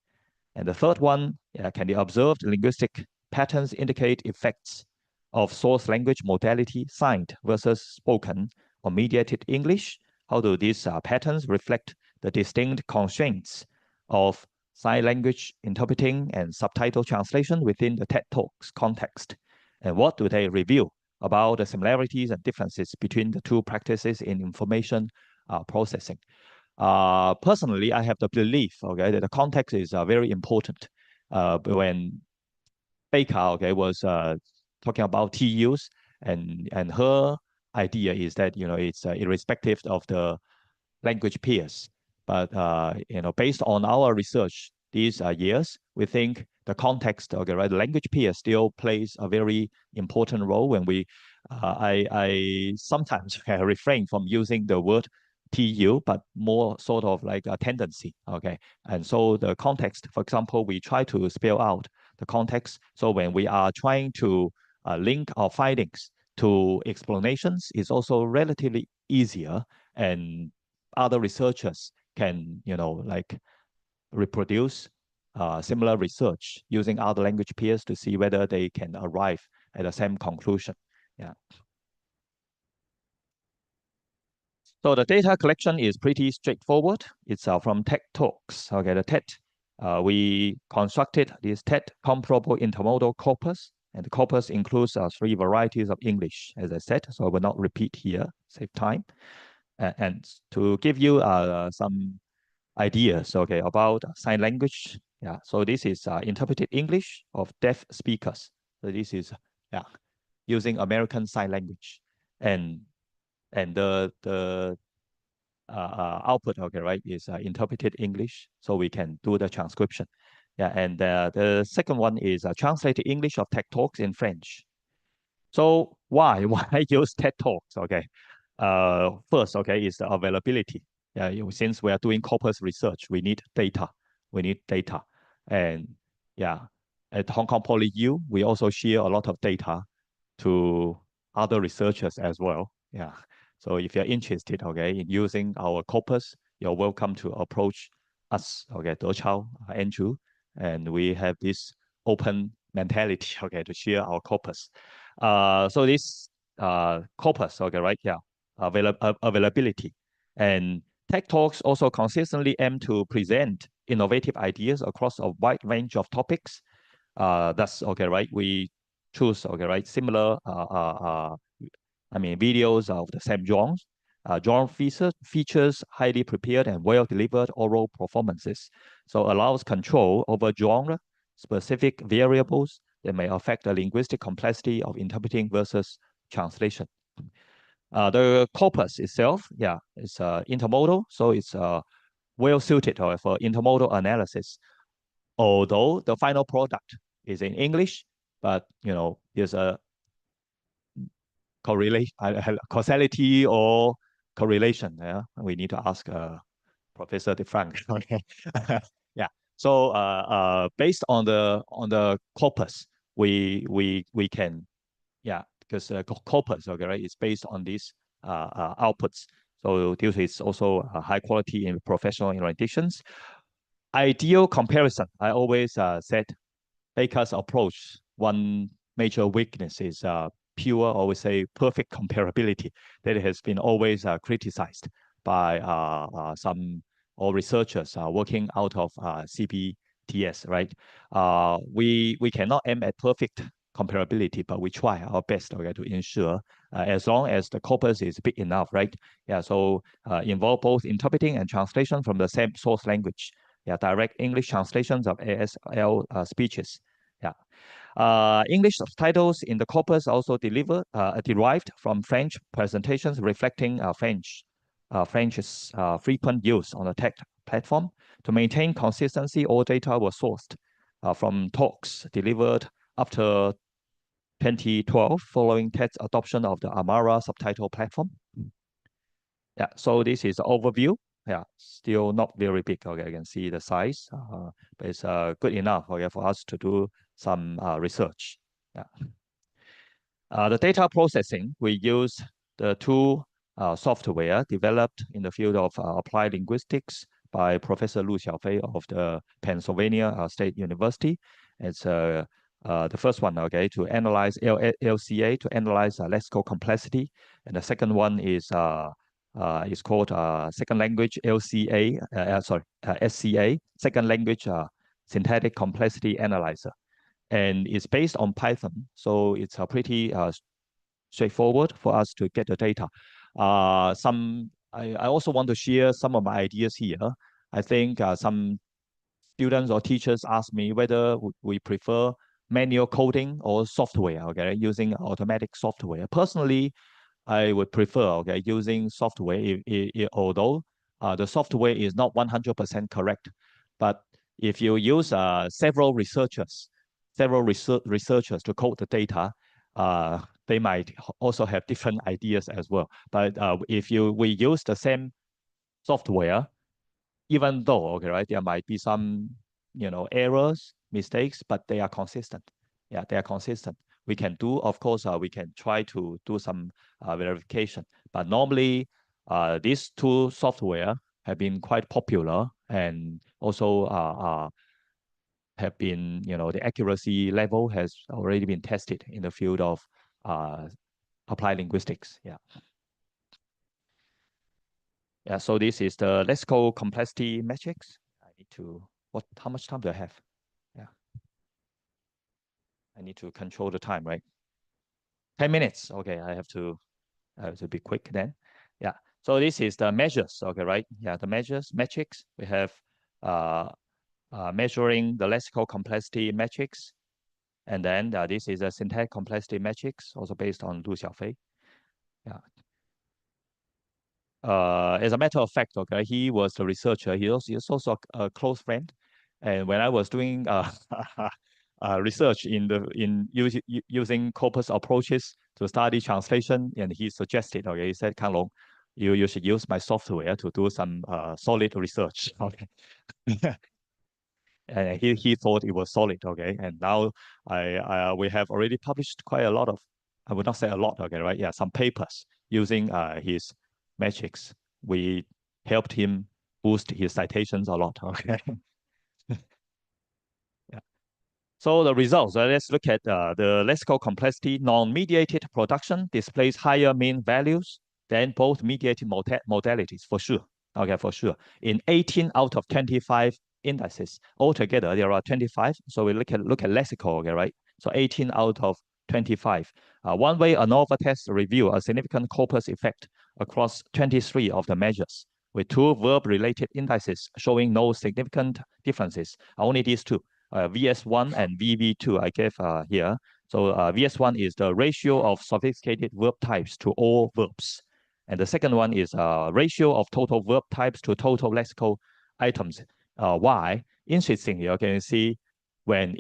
And the third one, can the observed linguistic patterns indicate effects of source language modality signed versus spoken or mediated English? How do these patterns reflect the distinct constraints of sign language interpreting and subtitle translation within the TED Talks context? And what do they reveal about the similarities and differences between the two practices in information processing? Personally, I have the belief, okay, that the context is very important. When Baker, okay, was talking about TUs, and her idea is that it's irrespective of the language peers. But based on our research these years, we think the context, okay, right, the language peer still plays a very important role. When I sometimes refrain from using the word TU, but more sort of like a tendency, okay. And so the context, for example, we try to spell out the context. So when we are trying to link our findings to explanations, it's also relatively easier, and other researchers can, like reproduce similar research using other language peers to see whether they can arrive at the same conclusion. Yeah. So the data collection is pretty straightforward. It's from TED Talks. Okay, the TED, we constructed this TED comparable intermodal corpus, and the corpus includes 3 varieties of English, as I said, so I will not repeat here, save time. And to give you some ideas, okay, about sign language. Yeah, so this is interpreted English of deaf speakers. So this is using American Sign Language, and the output, okay, right, is interpreted English, so we can do the transcription. Yeah, and the second one is translated English of TED Talks in French. So why use TED Talks? Okay, first, okay, is the availability. Yeah, since we are doing corpus research, we need data. And yeah, at Hong Kong Poly U, we also share a lot of data to other researchers as well. Yeah, so if you're interested, okay, in using our corpus, you're welcome to approach us, okay, Dechao, Andrew, and we have this open mentality, okay, to share our corpus. So this corpus, okay, right? Yeah, availability. And Tech Talks also consistently aim to present innovative ideas across a wide range of topics. That's okay, right? We choose, okay, right, similar videos of the same genres. Genre features highly prepared and well-delivered oral performances, so allows control over genre specific variables that may affect the linguistic complexity of interpreting versus translation. The corpus itself, yeah, it's intermodal, so it's well suited for intermodal analysis. Although the final product is in English, but there's a correlation, causality or correlation. Yeah, we need to ask Professor DeFrank. Okay, yeah. So based on the corpus, we can, yeah, because corpus, okay, right, is based on these outputs. So this is also high quality in professional renditions. Ideal comparison. I always said Baker's approach, one major weakness is pure, or we say perfect comparability, that has been always criticized by some researchers working out of CBTS, right? We cannot aim at perfect comparability, but we try our best, okay, to ensure as long as the corpus is big enough, right? Yeah, so involve both interpreting and translation from the same source language. Yeah, direct English translations of ASL speeches. Yeah. English subtitles in the corpus also derived from French presentations reflecting French's frequent use on the tech platform. To maintain consistency, all data was sourced from talks delivered after 2012 following TED's adoption of the Amara subtitle platform. Yeah, so this is overview. Yeah, still not very big. Okay, I can see the size, but it's good enough. Okay, for us to do some research. Yeah. The data processing, we use the two software developed in the field of applied linguistics by Professor Lu Xiaofei of the Pennsylvania State University. It's the first one, okay, to analyze LCA, to analyze lexical complexity, and the second one is called second language LCA, SCA, second language syntactic complexity analyzer, and it's based on Python, so it's a pretty straightforward for us to get the data. I also want to share some of my ideas here. I think some students or teachers ask me whether we prefer manual coding or software, okay, using automatic software. Personally, I would prefer, okay, using software, although the software is not 100% correct. But if you use several researchers to code the data, they might also have different ideas as well. But if we use the same software, even though, okay, right, there might be some, errors, mistakes, but they are consistent. Yeah, they are consistent. We can do, of course, we can try to do some verification. But normally, these two software have been quite popular and also have been, the accuracy level has already been tested in the field of applied linguistics. Yeah. Yeah, so this is the lexical complexity matrix. I need to, how much time do I have? Yeah. I need to control the time, right? 10 minutes. Okay, I have to be quick then. Yeah. So this is the measures. Okay, right? Yeah, the measures, metrics. We have measuring the lexical complexity matrix. And then this is a syntactic complexity matrix, also based on Lu Xiaofei. Yeah. As a matter of fact, okay, he was a researcher. He is also a close friend. And when I was doing research in using Corpus approaches to study translation, and he suggested, okay, he said, Kang Long, you should use my software to do some solid research. Okay. And he thought it was solid, okay. And now we have already published quite a lot of, I would not say a lot, okay, right? Yeah, some papers using his metrics. We helped him boost his citations a lot, okay. Yeah. So the results, let's look at the lexical complexity. Non-mediated production displays higher mean values than both mediated modalities, for sure. Okay, for sure. In 18 out of 25 indices. Altogether, there are 25. So we look at lexical, okay, right? So 18 out of 25. One-way ANOVA test review a significant corpus effect across 23 of the measures, with two verb-related indices showing no significant differences. Only these two, VS1 and VV2, I gave here. So VS1 is the ratio of sophisticated verb types to all verbs. And the second one is ratio of total verb types to total lexical items. Why? Interestingly, you can see when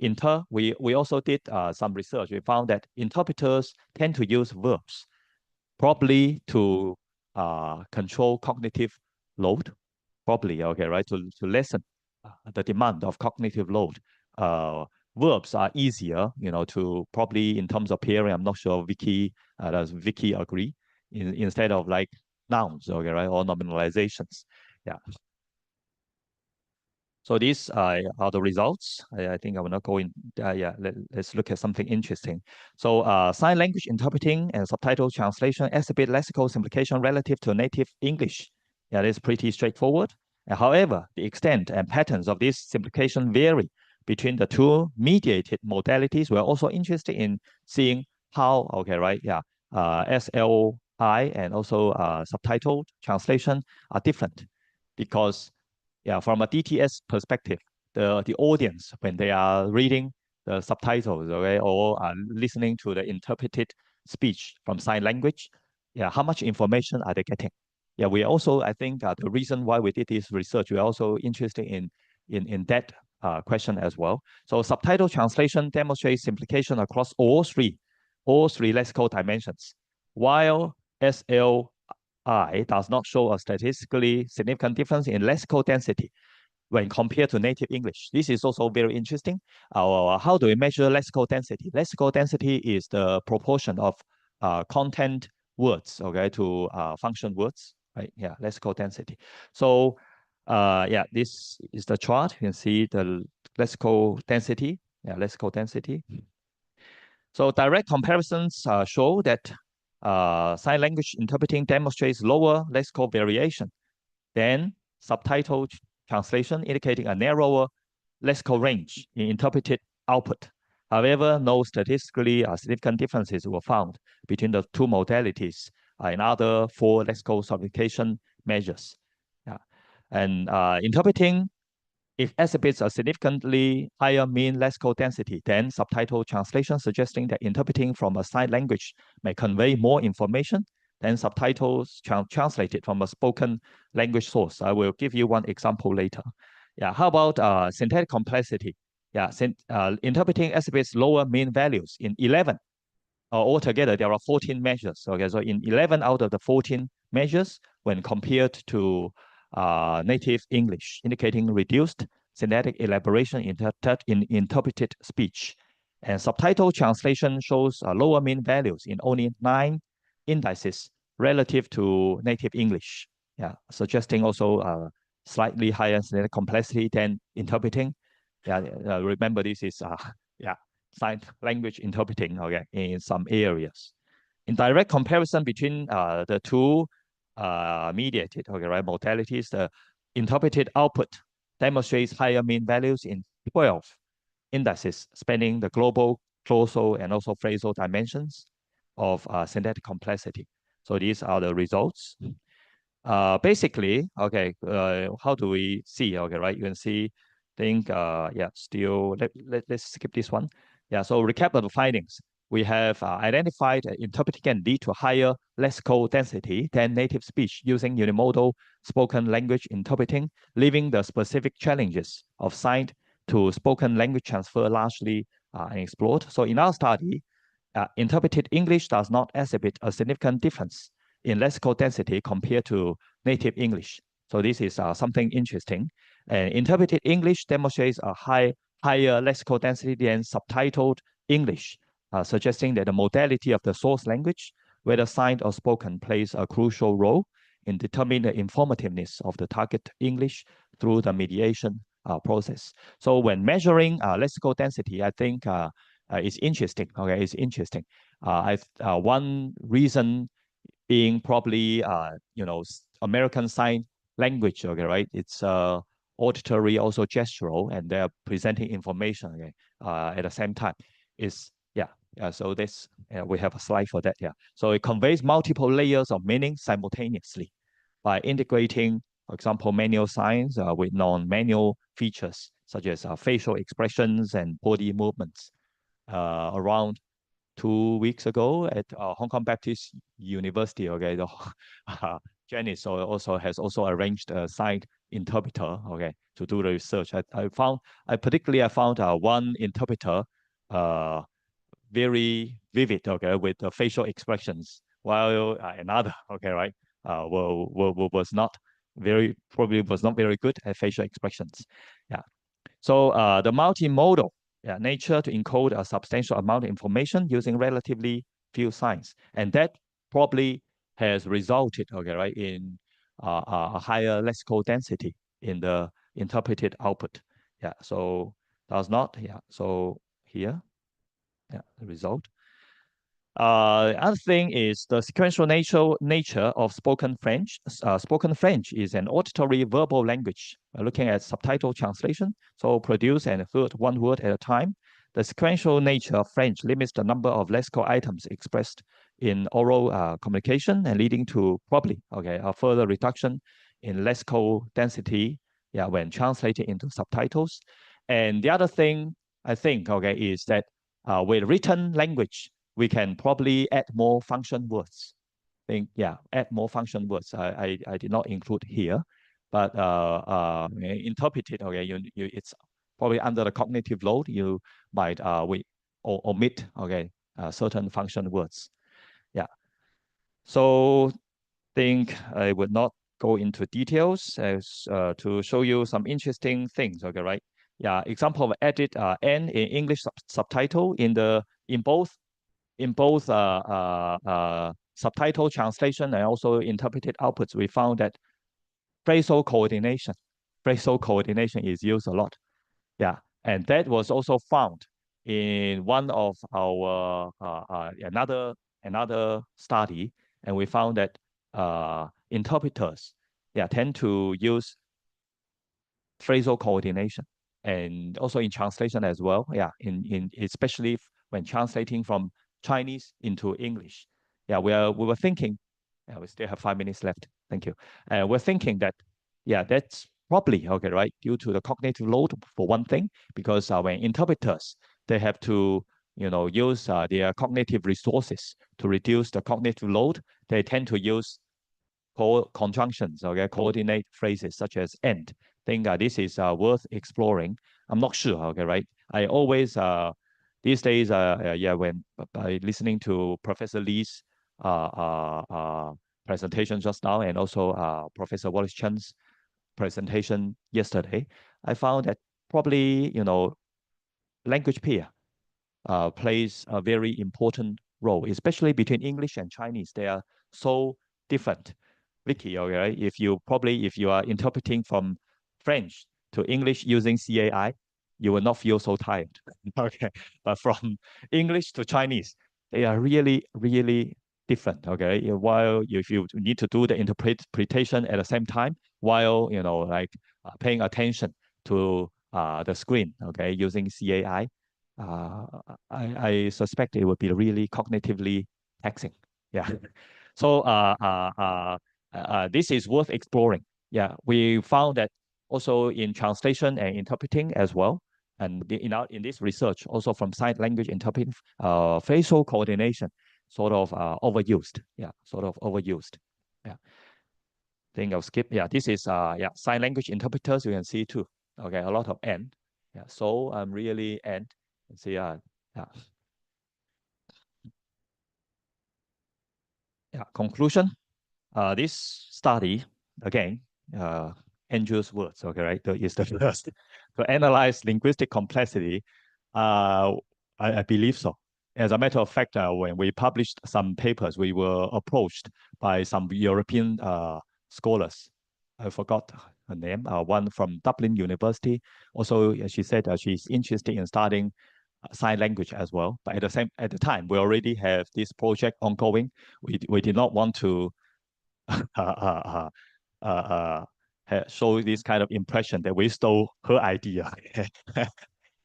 we also did some research. We found that interpreters tend to use verbs probably to control cognitive load, probably, okay, right, to lessen the demand of cognitive load. Verbs are easier, to probably in terms of pairing. I'm not sure does Vicky agree? Instead of like nouns, okay, right, or nominalizations. Yeah. So these are the results. I think I will not go in. Let's look at something interesting. So sign language interpreting and subtitle translation exhibit lexical simplification relative to native English. Yeah, that's pretty straightforward. However, the extent and patterns of this simplification vary between the two mediated modalities. We're also interested in seeing how, okay, right, yeah, SLI and also subtitled translation are different, because yeah, from a DTS perspective, the audience, when they are reading the subtitles, okay, or listening to the interpreted speech from sign language, yeah, how much information are they getting? Yeah, we also, I think, the reason why we did this research, we're also interested in that question as well. So subtitle translation demonstrates simplification across all three lexical dimensions, while SLI I does not show a statistically significant difference in lexical density when compared to native English. This is also very interesting. How do we measure lexical density? Lexical density is the proportion of content words, okay, to function words, right? Yeah, lexical density. So, yeah, this is the chart. You can see the lexical density. Yeah, lexical density. So direct comparisons show that sign language interpreting demonstrates lower lexical variation than subtitle translation, indicating a narrower lexical range in interpreted output. However, no statistically significant differences were found between the two modalities in other 4 lexical sophistication measures. Yeah. And interpreting it exhibits a significantly higher mean lexical density than subtitle translation, suggesting that interpreting from a sign language may convey more information than subtitles translated from a spoken language source. I will give you one example later. Yeah, how about synthetic complexity? Yeah, interpreting exhibits lower mean values in 11. Altogether, there are 14 measures. Okay, so in 11 out of the 14 measures, when compared to native English, indicating reduced synthetic elaboration in interpreted speech. And subtitle translation shows lower mean values in only 9 indices relative to native English. Yeah, suggesting also slightly higher synthetic complexity than interpreting. Yeah, remember this is yeah, sign language interpreting, okay, in some areas. In direct comparison between the two mediated, okay, right, modalities, the interpreted output demonstrates higher mean values in 12 indices spanning the global, closal, and also phrasal dimensions of synthetic complexity. So these are the results. Basically, okay, how do we see? Okay, right, you can see, think, yeah, still, let's skip this one. Yeah, so recap of the findings. We have identified interpreting can lead to higher lexical density than native speech using unimodal spoken language interpreting, leaving the specific challenges of signed to spoken language transfer largely unexplored. So in our study, interpreted English does not exhibit a significant difference in lexical density compared to native English. So this is something interesting. And interpreted English demonstrates a higher lexical density than subtitled English, suggesting that the modality of the source language, whether signed or spoken, plays a crucial role in determining the informativeness of the target English through the mediation process. So when measuring lexical density, I think it's interesting. Okay, it's interesting. One reason being probably American Sign Language. Okay, right? It's auditory, also gestural, and they're presenting information. Okay, at the same time, is yeah. So this we have a slide for that. Yeah. So it conveys multiple layers of meaning simultaneously by integrating, for example, manual signs with non-manual features such as facial expressions and body movements. Around 2 weeks ago at Hong Kong Baptist University, okay, the Janice also has also arranged a signed interpreter, okay, to do the research. I found one interpreter very vivid, okay, with the facial expressions, while another, okay, right, was not very good at facial expressions. Yeah. So the multimodal nature to encode a substantial amount of information using relatively few signs, and that probably has resulted, okay, right, in a higher lexical density in the interpreted output. Yeah. So does not. Yeah. So here, yeah, the result. Other thing is the sequential nature of spoken French. Spoken French is an auditory verbal language. Looking at subtitle translation, so produce and heard one word at a time. The sequential nature of French limits the number of lexical items expressed in oral communication and leading to probably a further reduction in lexical density, yeah, when translated into subtitles. And the other thing I think is that with written language, we can probably add more function words. Add more function words. I did not include here, but interpreted. It's probably under the cognitive load. You might omit certain function words. Yeah. So think I would not go into details as to show you some interesting things. Okay, right? Yeah, example of edit N in English subtitle in both subtitle translation and also interpreted outputs. We found that phrasal coordination is used a lot. Yeah, and that was also found in one of our another study, and we found that interpreters, tend to use phrasal coordination, and also in translation as well. Yeah, in especially when translating from Chinese into English. Yeah, we were thinking. Yeah, we still have 5 minutes left. Thank you. We're thinking that, that's probably okay, right? Due to the cognitive load for one thing, because when interpreters, they have to use their cognitive resources to reduce the cognitive load. They tend to use conjunctions, okay, coordinate phrases such as and. Think this is worth exploring. I'm not sure, okay, right? I always these days, when by listening to Professor Lee's presentation just now, and also Professor Wallace Chen's presentation yesterday, I found that probably language pair plays a very important role, especially between English and Chinese. They are so different. Vicky, okay, if you are interpreting from French to English using CAI, you will not feel so tired. Okay, but from English to Chinese, they are really, really different. Okay, while if you need to do the interpretation at the same time, while paying attention to the screen, okay, using CAI, uh, I suspect it would be really cognitively taxing. Yeah. So this is worth exploring. Yeah, we found that also in translation and interpreting as well, and in this research, also from sign language interpreting, facial coordination sort of overused. Yeah, sort of overused. Yeah. Think I'll skip. Yeah, this is sign language interpreters. You can see too. Okay, a lot of N. Yeah, so I'm really N. See, yeah. Conclusion. This study, again, Andrew's words, okay, right, is the first to analyze linguistic complexity. I believe so. As a matter of fact, when we published some papers, we were approached by some European scholars. I forgot her name. One from Dublin University. Also, she said she's interested in studying sign language as well. But at the time, we already have this project ongoing. We did not want to show this kind of impression that we stole her idea.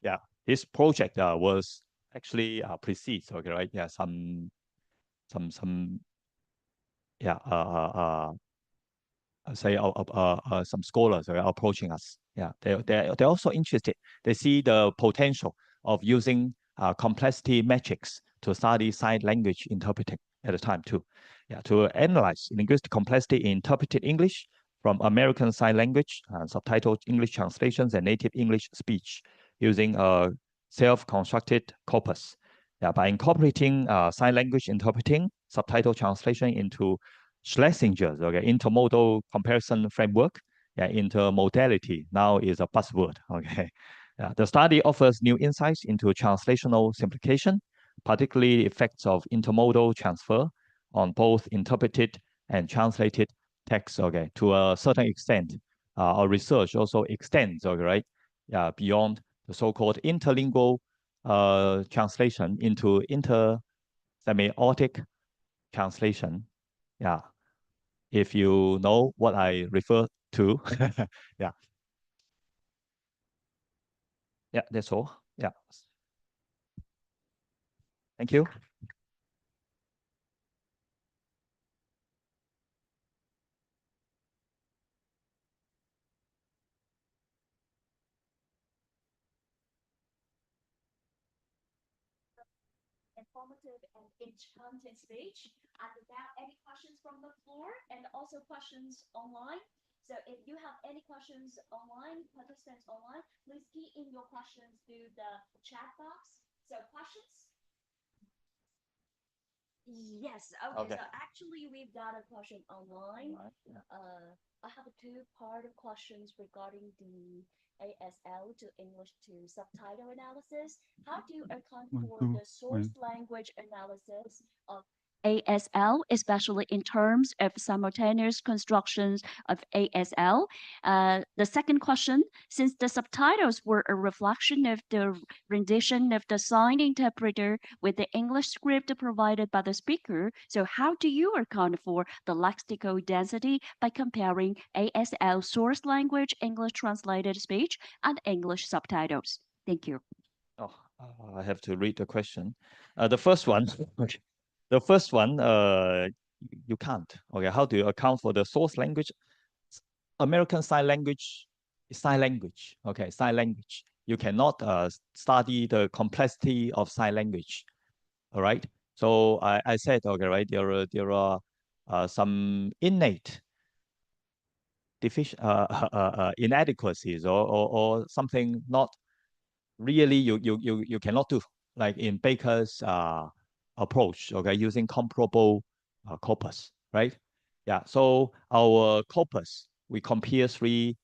Yeah, this project was actually precedes, okay, right? Yeah, some yeah say some scholars are approaching us. Yeah, they're also interested. They see the potential of using complexity metrics to study sign language interpreting at the time too. Yeah, to analyze linguistic complexity in interpreted English from American Sign Language, subtitled English translations and native English speech using a self-constructed corpus. Yeah, by incorporating sign language interpreting, subtitle translation into Schlesinger's intermodal comparison framework. Yeah, intermodality now is a buzzword. Okay, the study offers new insights into translational simplification, particularly effects of intermodal transfer on both interpreted and translated text. Okay, to a certain extent, our research also extends. Okay, right, beyond the so-called interlingual translation into intersemiotic translation. Yeah, if you know what I refer to. Yeah. Yeah, that's all. Yeah. Thank you. Informative and enchanting speech. And now, any questions from the floor and also questions online? So if you have any questions online, participants online, please key in your questions through the chat box. So questions? Yes. Okay. So actually, we've got a question online. Yeah. I have a two-part of questions regarding the ASL to English to subtitle analysis. How do you account for the source language analysis of ASL, especially in terms of simultaneous constructions of ASL? The second question, since the subtitles were a reflection of the rendition of the signed interpreter with the English script provided by the speaker, so how do you account for the lexical density by comparing ASL source language English translated speech and English subtitles? Thank you. Oh, I have to read the question. The first one, okay. The first one, you can't. Okay, how do you account for the source language? American Sign Language is sign language. Okay, sign language. You cannot study the complexity of sign language. All right. So I said, okay, right, there are some innate inadequacies or something not really you cannot do, like in Baker's approach, okay, using comparable corpus, right? Yeah, so our corpus, we compare three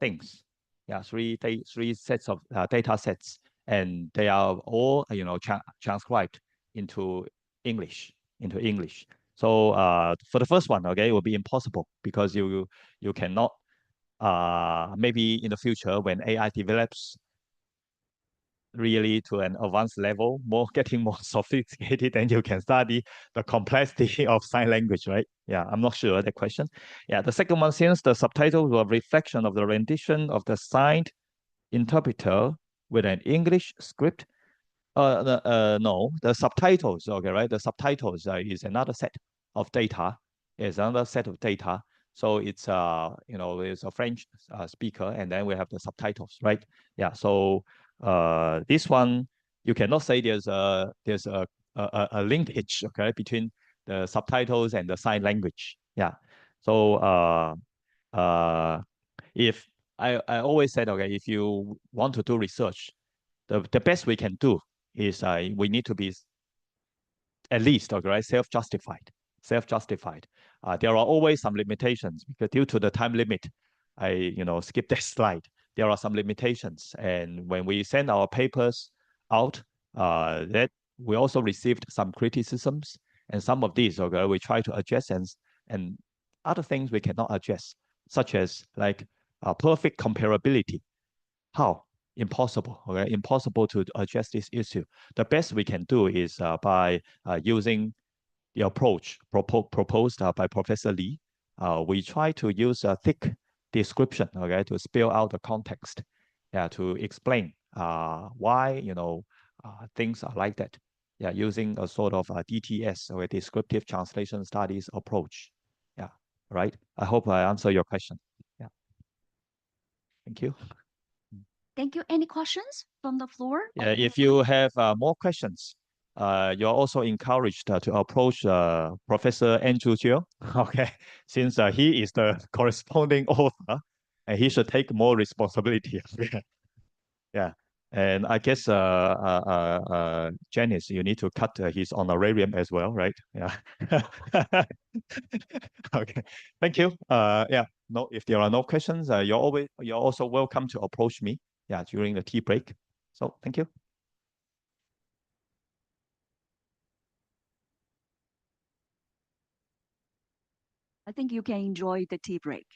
things, yeah, three sets of data sets, and they are all transcribed into English. So for the first one, okay, it will be impossible because you cannot maybe in the future when AI develops really to an advanced level, more getting more sophisticated, then you can study the complexity of sign language, right? Yeah, I'm not sure that question. Yeah, the second one, since the subtitles were a reflection of the rendition of the signed interpreter with an English script. No, the subtitles, okay, right? The subtitles is another set of data, is another set of data. So it's it's a French speaker, and then we have the subtitles, right? Yeah. So this one you cannot say there's a linkage, okay, between the subtitles and the sign language. Yeah. So if I always said, okay, if you want to do research, the best we can do is we need to be at least, okay, right, self-justified. Self-justified. There are always some limitations because due to the time limit, I skip that slide. There are some limitations, and when we send our papers out, that we also received some criticisms, and some of these, okay, we try to address, and other things we cannot address, such as like perfect comparability. How? Impossible. Okay, impossible to address this issue. The best we can do is by using the approach proposed by Professor Lee. We try to use a thick description, okay, to spell out the context, yeah, to explain why things are like that. Yeah, using a sort of a DTS or a descriptive translation studies approach. Yeah, right. I hope I answer your question. Yeah. Thank you. Thank you. Any questions from the floor? Yeah, if you have more questions, you're also encouraged to approach Professor Andrew Chiu, okay, since he is the corresponding author, and he should take more responsibility. Yeah, and I guess Janice, you need to cut his honorarium as well, right? Yeah. Okay, thank you. Yeah, no, if there are no questions, you're also welcome to approach me. Yeah, during the tea break. So thank you. I think you can enjoy the tea break.